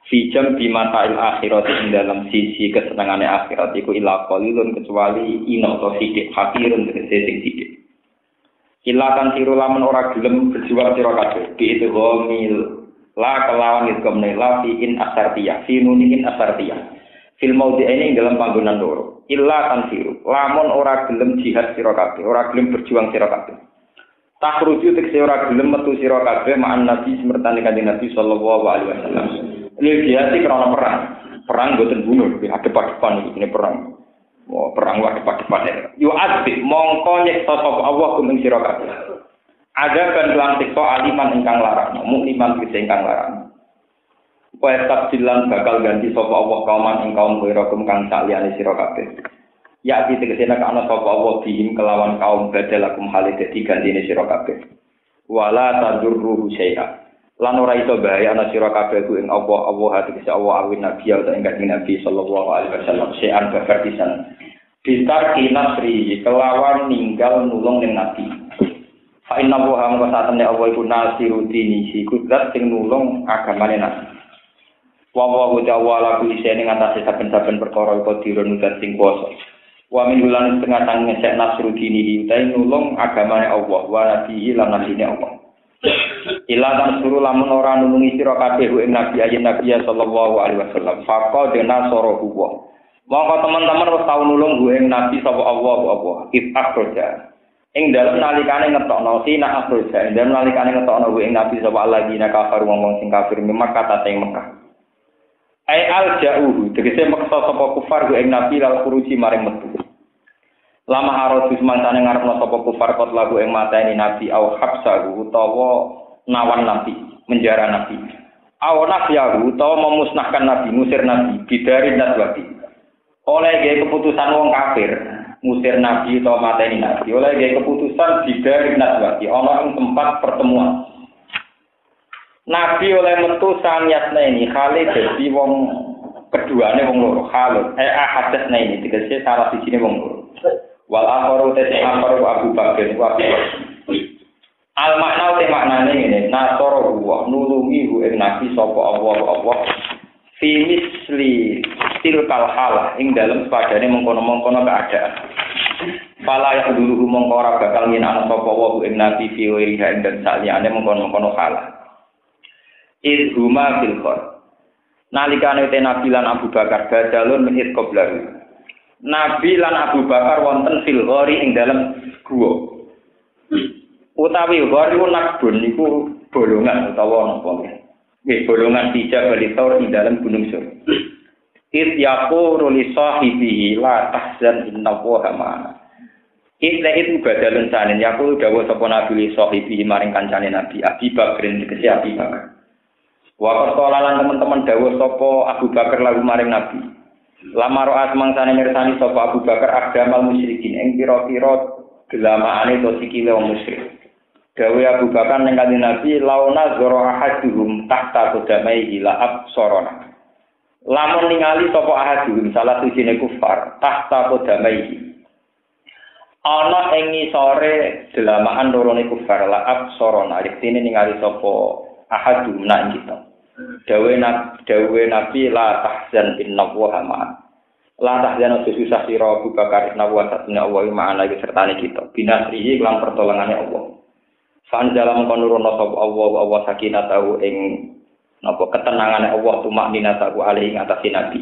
Fijam bimata'il akhirat ing dalam sisi kesenangane akhirat iku ila qalilun kecuali ina to sithik hakirun tegese sing sithik. Ilakan sira lamun ora gelem berjuang sira kabeh itu gomil La kelawan idghamne la fi in asartiyah, fi nunin asartiyah. Fil maudhi ini dalam panggonan loro. Illa tanfiru. Lamun ora gelem jihad sira kabeh, ora gelem berjuang sira kabeh. Takhruju tekse ora gelem metu sira kabeh ma'an Nabi semertane kanjeng Nabi sallallahu alaihi wasallam. Lil jihad krana perang. Perang boten bunuh, adep-adepan iki perang. Wah, perang adep-adepan. Yu azbi mongko nyeksa sapa Allah kumeng sira kabeh. Ada kan kelang siksa aliman ingkang larang, mukliman ingkang larang. Supaya tabdilan bakal ganti sapa Allah kauman ing kaum wirakum kang saliyane sira kabeh. Ya ditegese nek ana sapa Allah bihim kelawan kaum badalakum hale dadi gantine sira kabeh. Wala tadurruhu syai'a. Lan ora iso bahaya ana sira kabeh ku ing Allah tegese Allah awin nabi utawa ing kanjeng Nabi sallallahu alaihi wasallam syai'an bakar pisan. Bitar kinasri kelawan ninggal nulung ning nabi. Fa inna wa hamka satene Allah iku nasiru dini iku zat sing nulung agamane nabi. Wa ta'ala ku isene ngatasi saben-saben perkara iku dirun dan sing kuwasa. Wa min bulan setengah sang ngesek nasru dini utahe nulung agamane Allah wa nabihi lan nabine Allah. Ila tan suruh lamun ora nulungi sira kabeh ing nabi ayin nabi sallallahu alaihi wasallam. Faqad nasarahu wa. Monggo teman-teman wis tau nulung ing nabi sapa Allah. If akhraja. Ing dalem nalikane ngetokno sina akhraja, ing dalem nalikane ngetokno ing nabi sapa Allah dina kafir wong sing kafir Mekah kata teng Mekah. Ai alja'uhu tegese maksa sapa kufar ing nabi lal khuruji maring metu. Lama harus mantane ngarepno sapa kufar kot lagu ing mateni nabi au habsahu utawa nawan nabi, menjara nabi. Au nafiyahu utawa memusnahkan nabi, musir nabi bidari nadwati. Oleh ge keputusan wong kafir, musir nabi utawa mateni nabi. Oleh ge keputusan bidari nadwati ana ing tempat pertemuan. Nabi oleh metu saniyatna ini khali dadi wong keduane wong loro khalid ahadasna ini tegese salah sijine wong loro wal akharu ta'afaru Abu Bakar wa al makna te maknane ngene nasara wa nulungi ing nabi sapa Allah fi misli tilkal halah ing dalem padane mengkono-mengkono keadaan pala ya dulu mongko ora bakal nginakno sapa wa ing nabi fi wiriha ing dalem saliyane mengkono-mengkono halah Idhuma fil khor. Nalikane te Nabi lan Abu Bakar badalun min qablahu. Nabi lan Abu Bakar wonten fil ghori ing dalem guwa. Utawi ghori nakbun niku bolongan utawa napa. Nggih bolongan dijak bali taur ing dalem gunung Sur. Id yaqulu li sahibihi la tahzan innallaha ma'ana. Itu badalun sanen yaqulu dawuh sapa Nabi li sahibihi maring kancane Nabi Abi Bakar tegese Abi Bakar. Waktu lan teman-teman dawuh sapa Abu Bakar lagu maring Nabi. Lamar asmangsane mirsani sapa Abu Bakar agdamal musyrikin ing pira-pira gelamaane to sikile wong musyrik. Dawuh Abu Bakar ning kanjeng Nabi launa zara ahaduhum tahta qadamai ila absarana. Lamun ningali sapa ahaduhum salah sijine kufar tahta qadamai. Ana ing ngisore delamaan lorone kufar la absarana artine ningali sapa ahadum nak kita. Dawe Nabi la tahzan innallaha ma'ana. La tahzan susah sira Abu Bakar innallaha satuna Allah ma'ana iki sertane kita. Binasrihi lan pertolongane Allah. Sanjala mengko nurono sapa Allah sakinatahu ing napa ketenangane Allah tumak ninatahu alaihi ngatasi Nabi.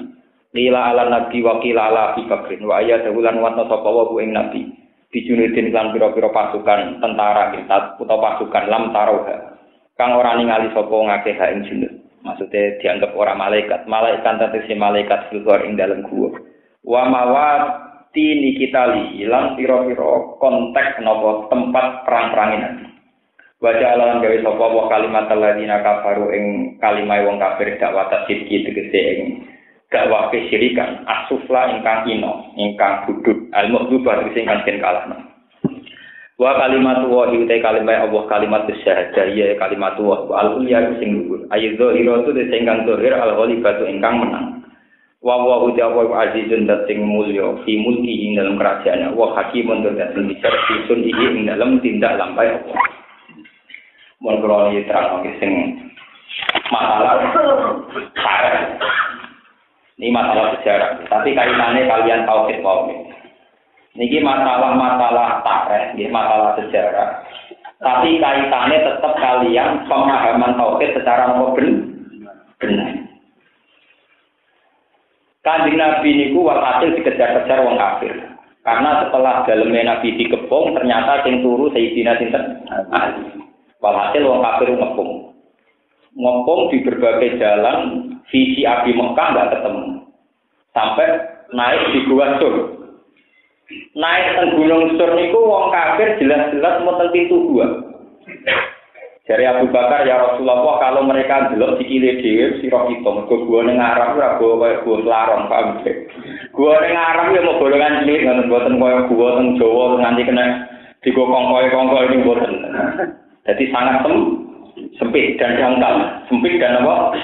Lila ala Nabi wa qila ala Abi Bakrin wa ayatulan wa sapa wa ing Nabi. Bijunudin lan pira-pira pasukan tentara kita utawa pasukan lam taroha. Kang ora ningali sapa ngakeh ing junud. Maksudnya dianggap orang malaikat tetesi malaikat filgor ing dalam gua. Wa mawati nikitali hilang piro-piro konteks nopo tempat perang-perangin nanti. Baca alam gawe sapa wa kalimat alladziina kafaru ing kalimah wong kafir dakwah tasydiki tegese ing dakwah kesyirikan asufla ingkang ino ingkang budut al-mughdubar sing kangen kalahna. Wa kalimatu wa ite kalimah Allah kalimat syahadah ya kalimatu wa al-ulya sing luhur ayadho iratu sing kang zahir al-ghalibatu ingkang menang wa wa ujawa azizun dat sing mulya fi mulki ing dalam kerajaannya wa hakimun dat sing bicar sun iki ing dalam tindak lampai Allah mun kula terang sing masalah ini masalah sejarah tapi kaitannya kalian tauhid wae. Niki masalah-masalah tarikh, nggih masalah sejarah. Tapi kaitannya tetap kalian pemahaman tauhid secara benar. Kanjeng Nabi niku walhasil dikejar-kejar wong kafir. Karena setelah dalemnya Nabi dikepung ternyata sing turu Sayyidina sinten Ali. Walhasil wong kafir ngepung di berbagai jalan visi Abi Mekah nggak ketemu. Sampai naik di Gua Sur. Naik ke Gunung Sur niku wong kafir jelas-jelas mau teng pintu gua. Jare Abu Bakar, ya Rasulullah, kalau mereka delok sikile dhewe sira kita, mergo gua ning Arab ora kaya gua Selarong, paham ya? Gua ning Arab ya mau golongan cilik ngono, mboten kaya gua teng Jawa nganti kena digokong kaya-kongkol iki mboten. Jadi sangat sempit dan dangkal, sempit dan apa?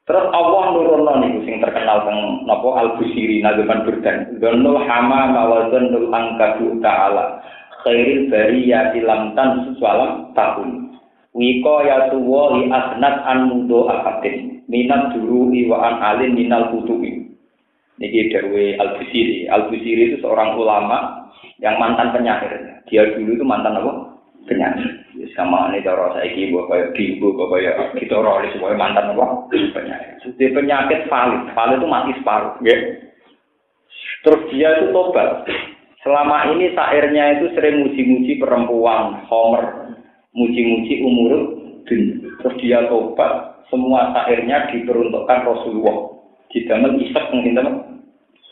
Terus Allah nurunno niku sing terkenal teng napa Al-Busiri Nazaman Burdan. Dzannul hamama wa dzannul angkadu ta'ala. Khairil bariyati lam tan suwalam tahun. Wiko ya tuwa li asnat an mudo akatin. Minat duru'i wa an alin minal kutubi. Niki dawuhe Al-Busiri. Al-Busiri itu seorang ulama yang mantan penyair. Dia dulu itu mantan apa? Penyair. Sama ini cara saiki mbok kaya bimbo kok kaya kita ora semuanya mantan apa penyakit. Sudah penyakit valid itu mati separuh, nggih. Terus dia itu tobat. Selama ini syairnya itu sering muji-muji perempuan, homer, muji-muji umuruddin. Terus dia tobat, semua syairnya diperuntukkan Rasulullah. Didamel isek ngene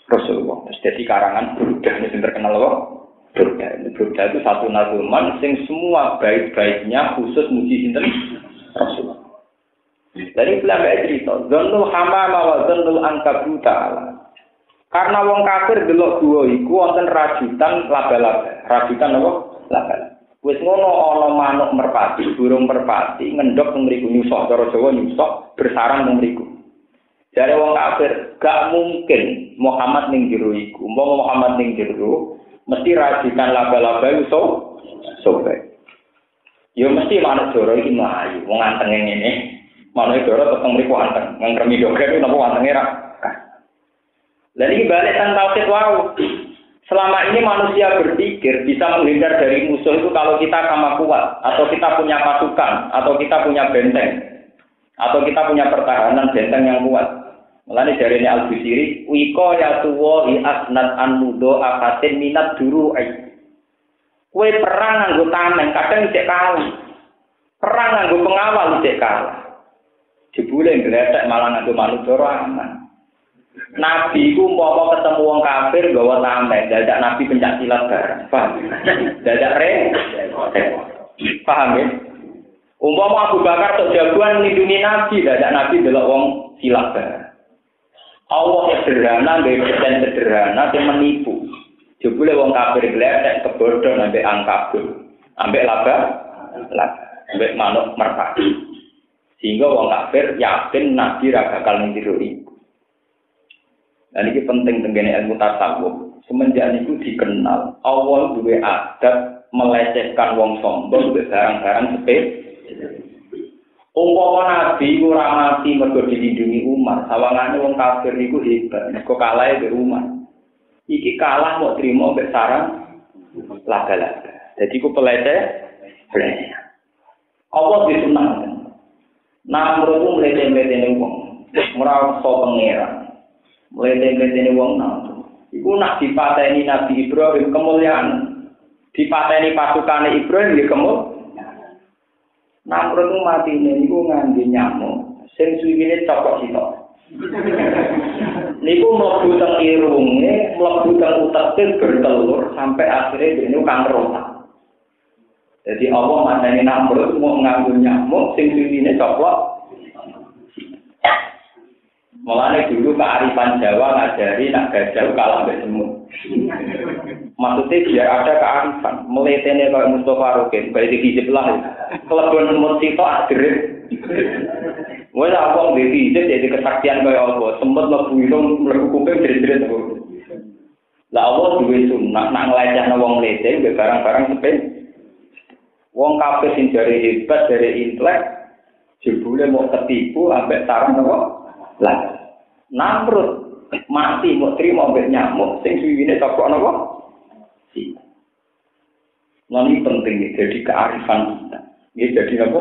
Rasulullah. Terus jadi karangan Burdah sing terkenal apa? Burda itu satu nazuman sing semua baik-baiknya khusus muji sinten Rasulullah. Dari belakang cerita, dzannul hamama wa dzannul ankabu ta'ala. Karena wong kafir delok gua iku wonten rajutan laba-laba. Rajutan apa? Laba-laba. Wis ngono ana manuk merpati, burung merpati ngendhok teng mriku nyusok cara Jawa nyusok bersarang teng mriku. Jare wong kafir, gak mungkin Muhammad ning jero iku. Umpama Muhammad ning jero mesti rajutan laba-laba itu sobek. Ya mesti manuk doro iki mlayu, wong antenge ngene. Manuk doro teteng mriku anteng, ngremi doger napa antenge ra. Lah iki balik teng tauhid wau. Selama ini manusia berpikir bisa menghindar dari musuh itu kalau kita sama kuat, atau kita punya pasukan, atau kita punya benteng, atau kita punya pertahanan benteng yang kuat. Mulane jarene Al-Busiri, wiko ya tuwa hi asnat an mudo afatin minat duru'i. Kowe perang nganggo tameng kadang cek kalah. Perang nganggo pengawal cek kalah. Jebule ngletek malah nganggo manungsa aman. Nabi ku umpama ketemu wong kafir gawa tameng, dadak Nabi pencak silat bareng. Paham? Dadak paham ya? Umpama Abu Bakar tok jagoan nindungi Nabi, dadak Nabi delok wong silat bareng. Allah sederhana, dan sederhana, yang menipu. Jebule wong kafir gledek kebodoh ambek angkabul, ambek laba, ambek manuk merpati. Sehingga wong kafir yakin Nabi ra bakal niru iku. Dan ini penting tenggene ilmu tasawuf. Semenjak itu dikenal, Allah duwe adat melecehkan wong sombong mbek barang-barang sepele. Umpama Nabi ora mati mergo dilindungi Umar, sawangane wong kafir iku hebat, kok kalah mbek Umar. Iki kalah mau trimo mbek sarang laga-laga. Jadi ku peleceh. Allah disunah. Namrud ku mlete-mletene wong, ora iso pangeran. Mlete-mletene wong nang. Iku nak dipateni Nabi Ibrahim kemuliaan. Dipateni pasukane Ibrahim ya kemuliaan. Namrud itu mati niku ngangge nyamuk sing suwine cokok sitok. Niku mlebu teng irunge, mlebu teng uteke bertelur sampai akhirnya dene kanker otak. Jadi Allah mateni Namrud mau nganggo nyamuk sing suwine cokok. Mulane dulu kearifan Jawa ngajari nak gajah kalah mbek semut. Maksudnya biar ada kearifan, meletene kaya Mustafa Rukin, baik dikijip lah. Kelebon semut sitok adrit. Wes apa dikijip jadi kesaktian kaya Allah, semut mlebu irung mlebu kuping drit-drit. Lah Allah duwe sunah nak nglecehno wong lete mbek barang-barang sepele. Wong kafir sing jare hebat dari intelek jebule mau ketipu ambek sarang apa? Lah Namrud mati mau terima mbek nyamuk sing suwine cokok napa? Ini penting jadi kearifan kita. Ini jadi apa?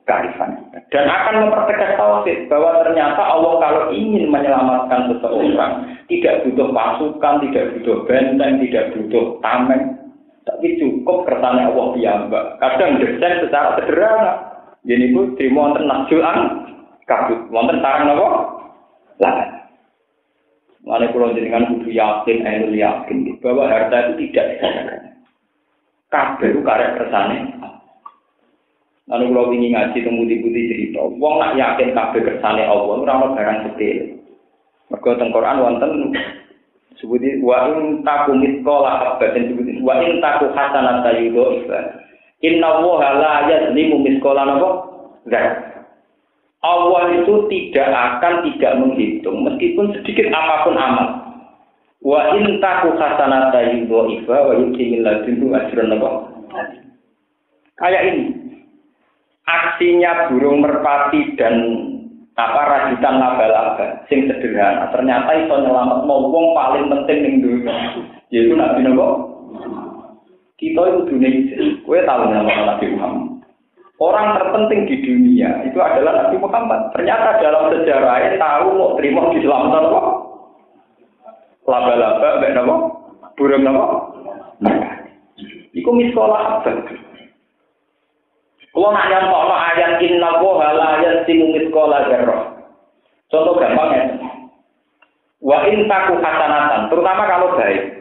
Kearifan kita. Dan akan mempertegas tauhid bahwa ternyata Allah kalau ingin menyelamatkan seseorang tidak butuh pasukan, tidak butuh benteng, tidak butuh tameng, tapi cukup kersane Allah piyambak. Kadang desain secara sederhana. Jadi itu terima wonten nakjulan kabut. Wonten sarang apa? Lahan. Mulane kula jenengan kudu yakin, yakin bahwa harta itu tidak disadakan. Kabeh ku karek kersane. Lalu kalau ingin ngaji temudi-temudi cerita, wong nak yakin kabeh kersane Allah ora ono barang sepele. Mergo teng Quran wonten sebuti wa in takum misqala habatin sebuti wa in taku hasanatan yudhaifa. Inna Allaha la yazlimu misqala apa? Allah itu tidak menghitung meskipun sedikit apapun amal. Wa in taku hasanatan yudhaifa wa yu'ti min ladunhu ajran apa? Kayak ini. Aksinya burung merpati dan rajutan laba-laba sing sederhana ternyata iso nyelamet wong paling penting ning dunya yaitu Nabi kita itu dunia kowe tahu nama Nabi Muhammad orang terpenting di dunia itu adalah Nabi Muhammad ternyata dalam sejarahnya tahu mau terima diselamatkan apa laba-laba mek napa burung napa iku miskola apa. Kalau nak nyampokno ayat inna woha la yasimu miskola dzarrah. Contoh gampangnya. Wa in taku hasanatan, terutama kalau baik.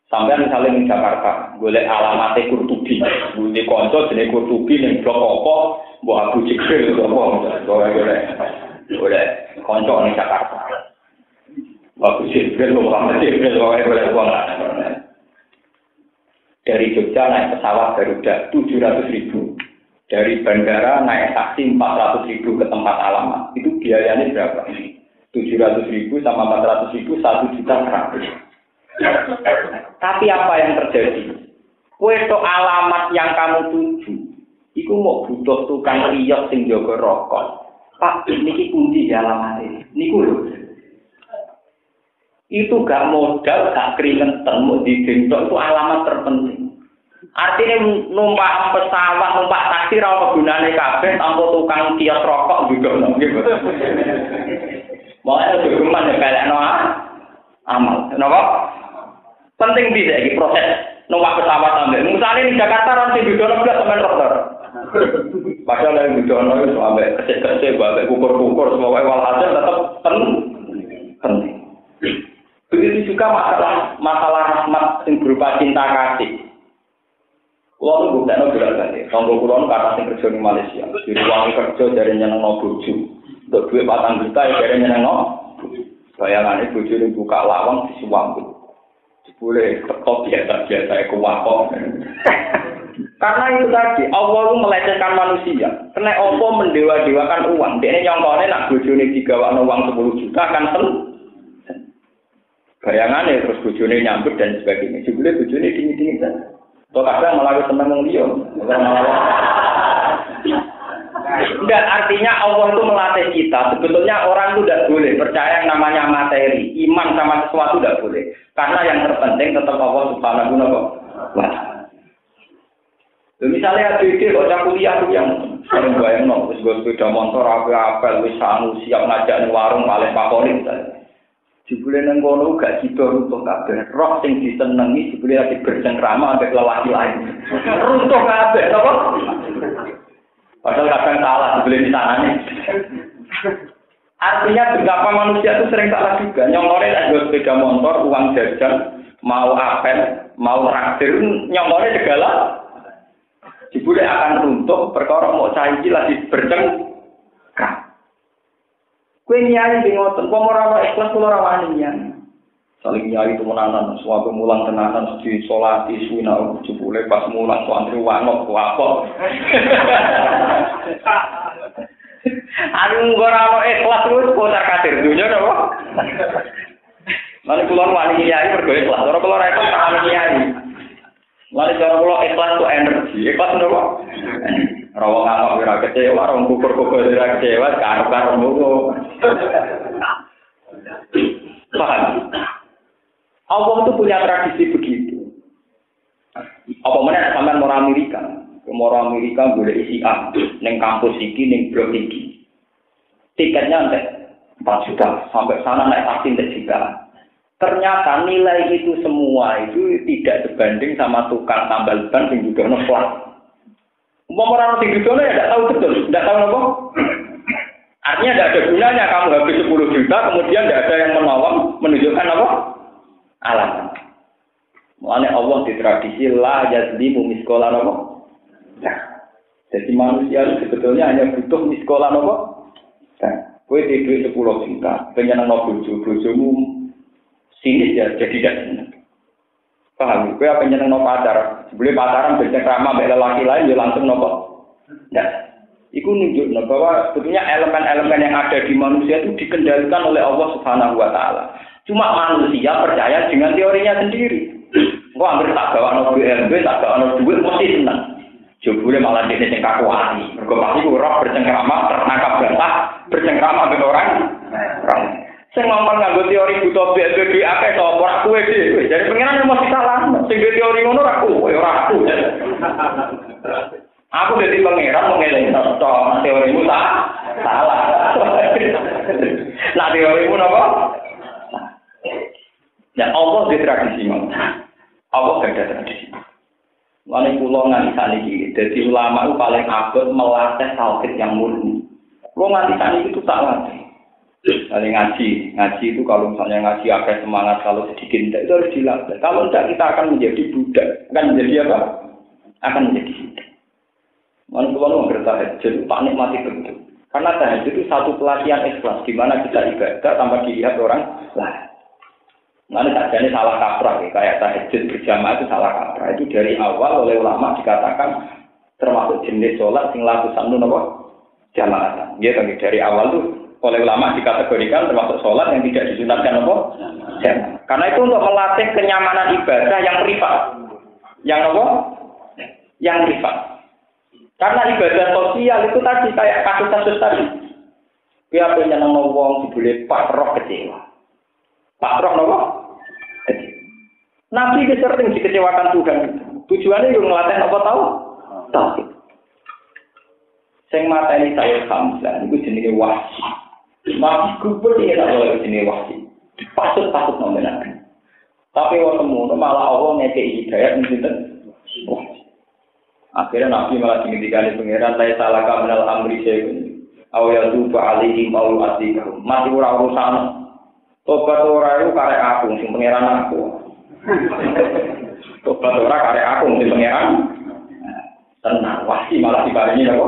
Sampai misalnya di Jakarta, golek alamatnya Kurtubi, di konco jenis Kurtubi ning blok apa, mbok Abu Jibril apa, golek konco ning Jakarta. Abu Jibril, Muhammad Jibril, golek uang. Dari Jogja naik pesawat Garuda 700.000. Dari bandara naik taksi 400.000 ke tempat alamat. Itu biayanya berapa? 700.000 sama 400.000 1.100.000. Tapi apa yang terjadi? Kue to alamat yang kamu tuju, iku mau butuh tukang riok sing jaga rokok. Pak, niki kunci alamatnya. Niku lho. Itu gak modal, gak keringetan, mau digendong itu alamat terpenting. Artinya numpak pesawat, numpak taksi, rawa gunane kabeh, tanpa tukang kios rokok juga. Makanya dokumen ya kayak amal. Kenapa? Penting bisa ini proses numpak pesawat sampai. Misalnya di Jakarta nanti bidono belas sampai dokter. Padahal yang bidono itu sampai kecil-kecil, sampai kukur-kukur, semuanya walhasil tetap penting. Begitu juga masalah rahmat yang berupa cinta kasih. Kulo tuh bukan bolak-balik. Tonggo kulo kata sing kerja di Malaysia. Di ruang kerja dari nyenengno bojo. Untuk duit 4 juta ya dari nyenengno. Bayangane bojo ini buka lawang disuwambu. Boleh tetap biasa-biasa kuwakok. Karena itu tadi Allah itu melecehkan manusia. Karena Allah mendewa-dewakan uang. Dia nyongkone nak bojone digawakno uang 10 juta kan bayangannya terus bojone nyambut dan sebagainya. Jebule bojone dingin-dingin kan. Kok kadang malah seneng wong liya. Enggak, artinya Allah itu melatih kita. Sebetulnya orang itu tidak boleh percaya yang namanya materi. Iman sama sesuatu tidak boleh. Karena yang terpenting tetap Allah Subhanahu wa ta'ala. Misalnya ADD, kocak kuliah itu yang sering bayang, terus gue sepeda motor, apel, wis sanu, siap ngajak ning warung paling favorit. Jebule nang kono gak sida runtuh kabeh. Roh sing disenengi jebule lagi bercengkrama ambek lelaki lain. Runtuh kabeh, apa? Padahal kadang salah jebule di sanane. Artinya betapa manusia itu sering salah juga. Nyongkore nek sepeda motor, uang jajan, mau apel, mau traktir, nyongkore segala. Jebule akan runtuh perkara mau saiki lagi bercengkrama. Kue nyari di ngotot, kau mau ikhlas kau rawani nyari. Saling nyari itu menanan, suatu mulang tenanan, di sholat, di sunnah, jebule pas mulang suantri wanok, wapok. Anu ora ikhlas terus kok tak kadir dunya napa? Lalu kula wani nyari mergo ikhlas, ora kula ora ikhlas tak nyari. Lalu cara kula ikhlas itu energi, ikhlas napa? Rawang ngamuk ora kecewa, rawang kukur-kukur ora kecewa, karo-karo ngono. Paham? Allah itu punya tradisi begitu. Apa meneh sampean mau Amerika boleh isi A ning kampus iki ning blok iki. Tiketnya entek 4 juta sampai sana naik taksi entek juta. Ternyata nilai itu semua itu tidak sebanding sama tukang tambal ban yang juga ngeplak. Orang yang gitu ya tidak tahu betul, tidak tahu apa. Artinya tidak ada gunanya kamu habis 10 juta kemudian tidak ada yang menolong menunjukkan apa? Alasan. Makanya Allah di tradisi la yazlimu miskola apa? Nah, jadi manusia itu sebetulnya hanya butuh miskola apa? Nah, kue duit 10 juta, pengen bojomu sinis ya jadi tidak senang. Paham? Kue apa pengen pacar? Sebelum pacaran bercengkrama sama lelaki lain ya langsung nopo. Nah, itu nunjuk bahwa sebetulnya elemen-elemen yang ada di manusia itu dikendalikan oleh Allah Subhanahu Wa Taala. Cuma manusia percaya dengan teorinya sendiri. Kok hampir tak bawa BLB, tak bawa duit mesti senang. Jebule malah dene sing kakuati. Mergo pasti ora bercengkrama tertangkap basah, bercengkrama ben orang. Sing ngomong nganggo teori buta BLB duit akeh to ora kowe dhewe. Jadi pengenan mesti salah. Sing teori ngono ora kowe, ora aku. Aku dadi pangeran mengeleng to teorimu tak salah. Nah teorimu napa? Ya Allah di tradisi mana? Allah gak ada tradisi. Lalu pulau nganti ini, jadi ulama itu paling abad melatih tauhid yang murni. Pulau nganti itu tak latih. Kali ngaji itu kalau misalnya ngaji agak semangat, kalau sedikit tidak itu harus dilatih. Kalau tidak kita akan menjadi budak, akan menjadi apa? Akan menjadi budak. Lalu pulau tahajud, tak nikmati betul. Karena tahajud itu satu pelatihan ikhlas, di mana kita ibadah tanpa dilihat orang lain. Nanti sajane salah kaprah ya, kayak tahajud berjamaah itu salah kaprah. Itu dari awal oleh ulama dikatakan termasuk jenis sholat sing lakukan apa? Jamaah. Dia kan dari awal tuh oleh ulama dikategorikan termasuk sholat yang tidak disunatkan apa? Jamaah. Karena itu untuk melatih kenyamanan ibadah yang privat. Yang apa? Yang privat. Karena ibadah sosial itu tadi kayak kasus-kasus tadi. Dia punya nama wong dibule Pak Roh kecewa. Pak Roh apa? Nabi itu sering dikecewakan Tuhan. Tujuannya yang ngelatih apa tahu? Tahu. Sing mateni saya Hamzah itu jenenge wahsi. Nabi kubur ini tak boleh jenenge wahsi. Pasut-pasut nomenan. Tapi wong semono malah Allah ngekei hidayat sinten? Akhirnya Nabi malah dimintikani pangeran saya salah kaminal amri syai'un. Aw yatubu alaihi mau atika. Mati ora urusan. Tobat ora iku karek aku sing pangeran aku. Tobat ora karek aku sing pangeran. Tenang, wahsi malah diparingi apa?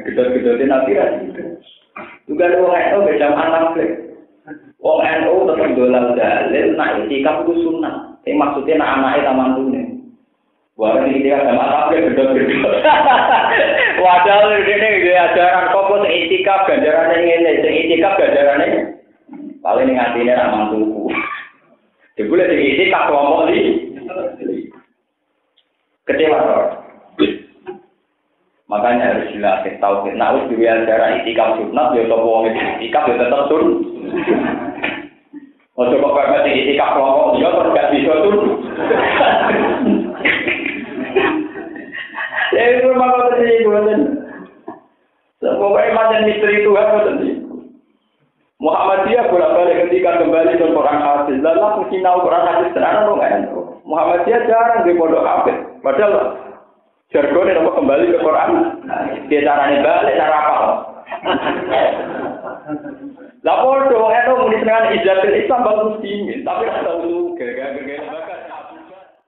Gedhe-gedhe Nabi ra. Juga wong itu beda anak lek. Wong NU tetep dolan dalil nek ikam ku sunah. Maksudnya nek anake taman tune. Wah, ini dia sama apa gedhe-gedhe. Padahal ini ajaran kok sing itikaf ganjarane ngene, sing itikaf ganjarane paling ning atine ra mantuku. Dibule sing itikaf kelompok iki. Kecewa to. Makanya harus dilatih tauhid. Nah, wis duwe ajaran itikaf sunat ya sapa wong itikaf ya tetep sun. Ojo kok kaya itikaf kelompok yo terus gak bisa sun. Itu memang terjadi buatan. Pokoknya macam misteri Tuhan buatan. Muhammadiyah bolak-balik ketika kembali ke Quran hadis. Lalu mesti tahu Quran hadis tenan atau enggak? Muhammadiyah jarang di pondok hafid. Padahal jargonnya nama kembali ke Quran. Dia caranya balik cara apa? Lapor dong, itu muni dengan ijazatul Islam bagus tinggi, tapi rasa tahu gara-gara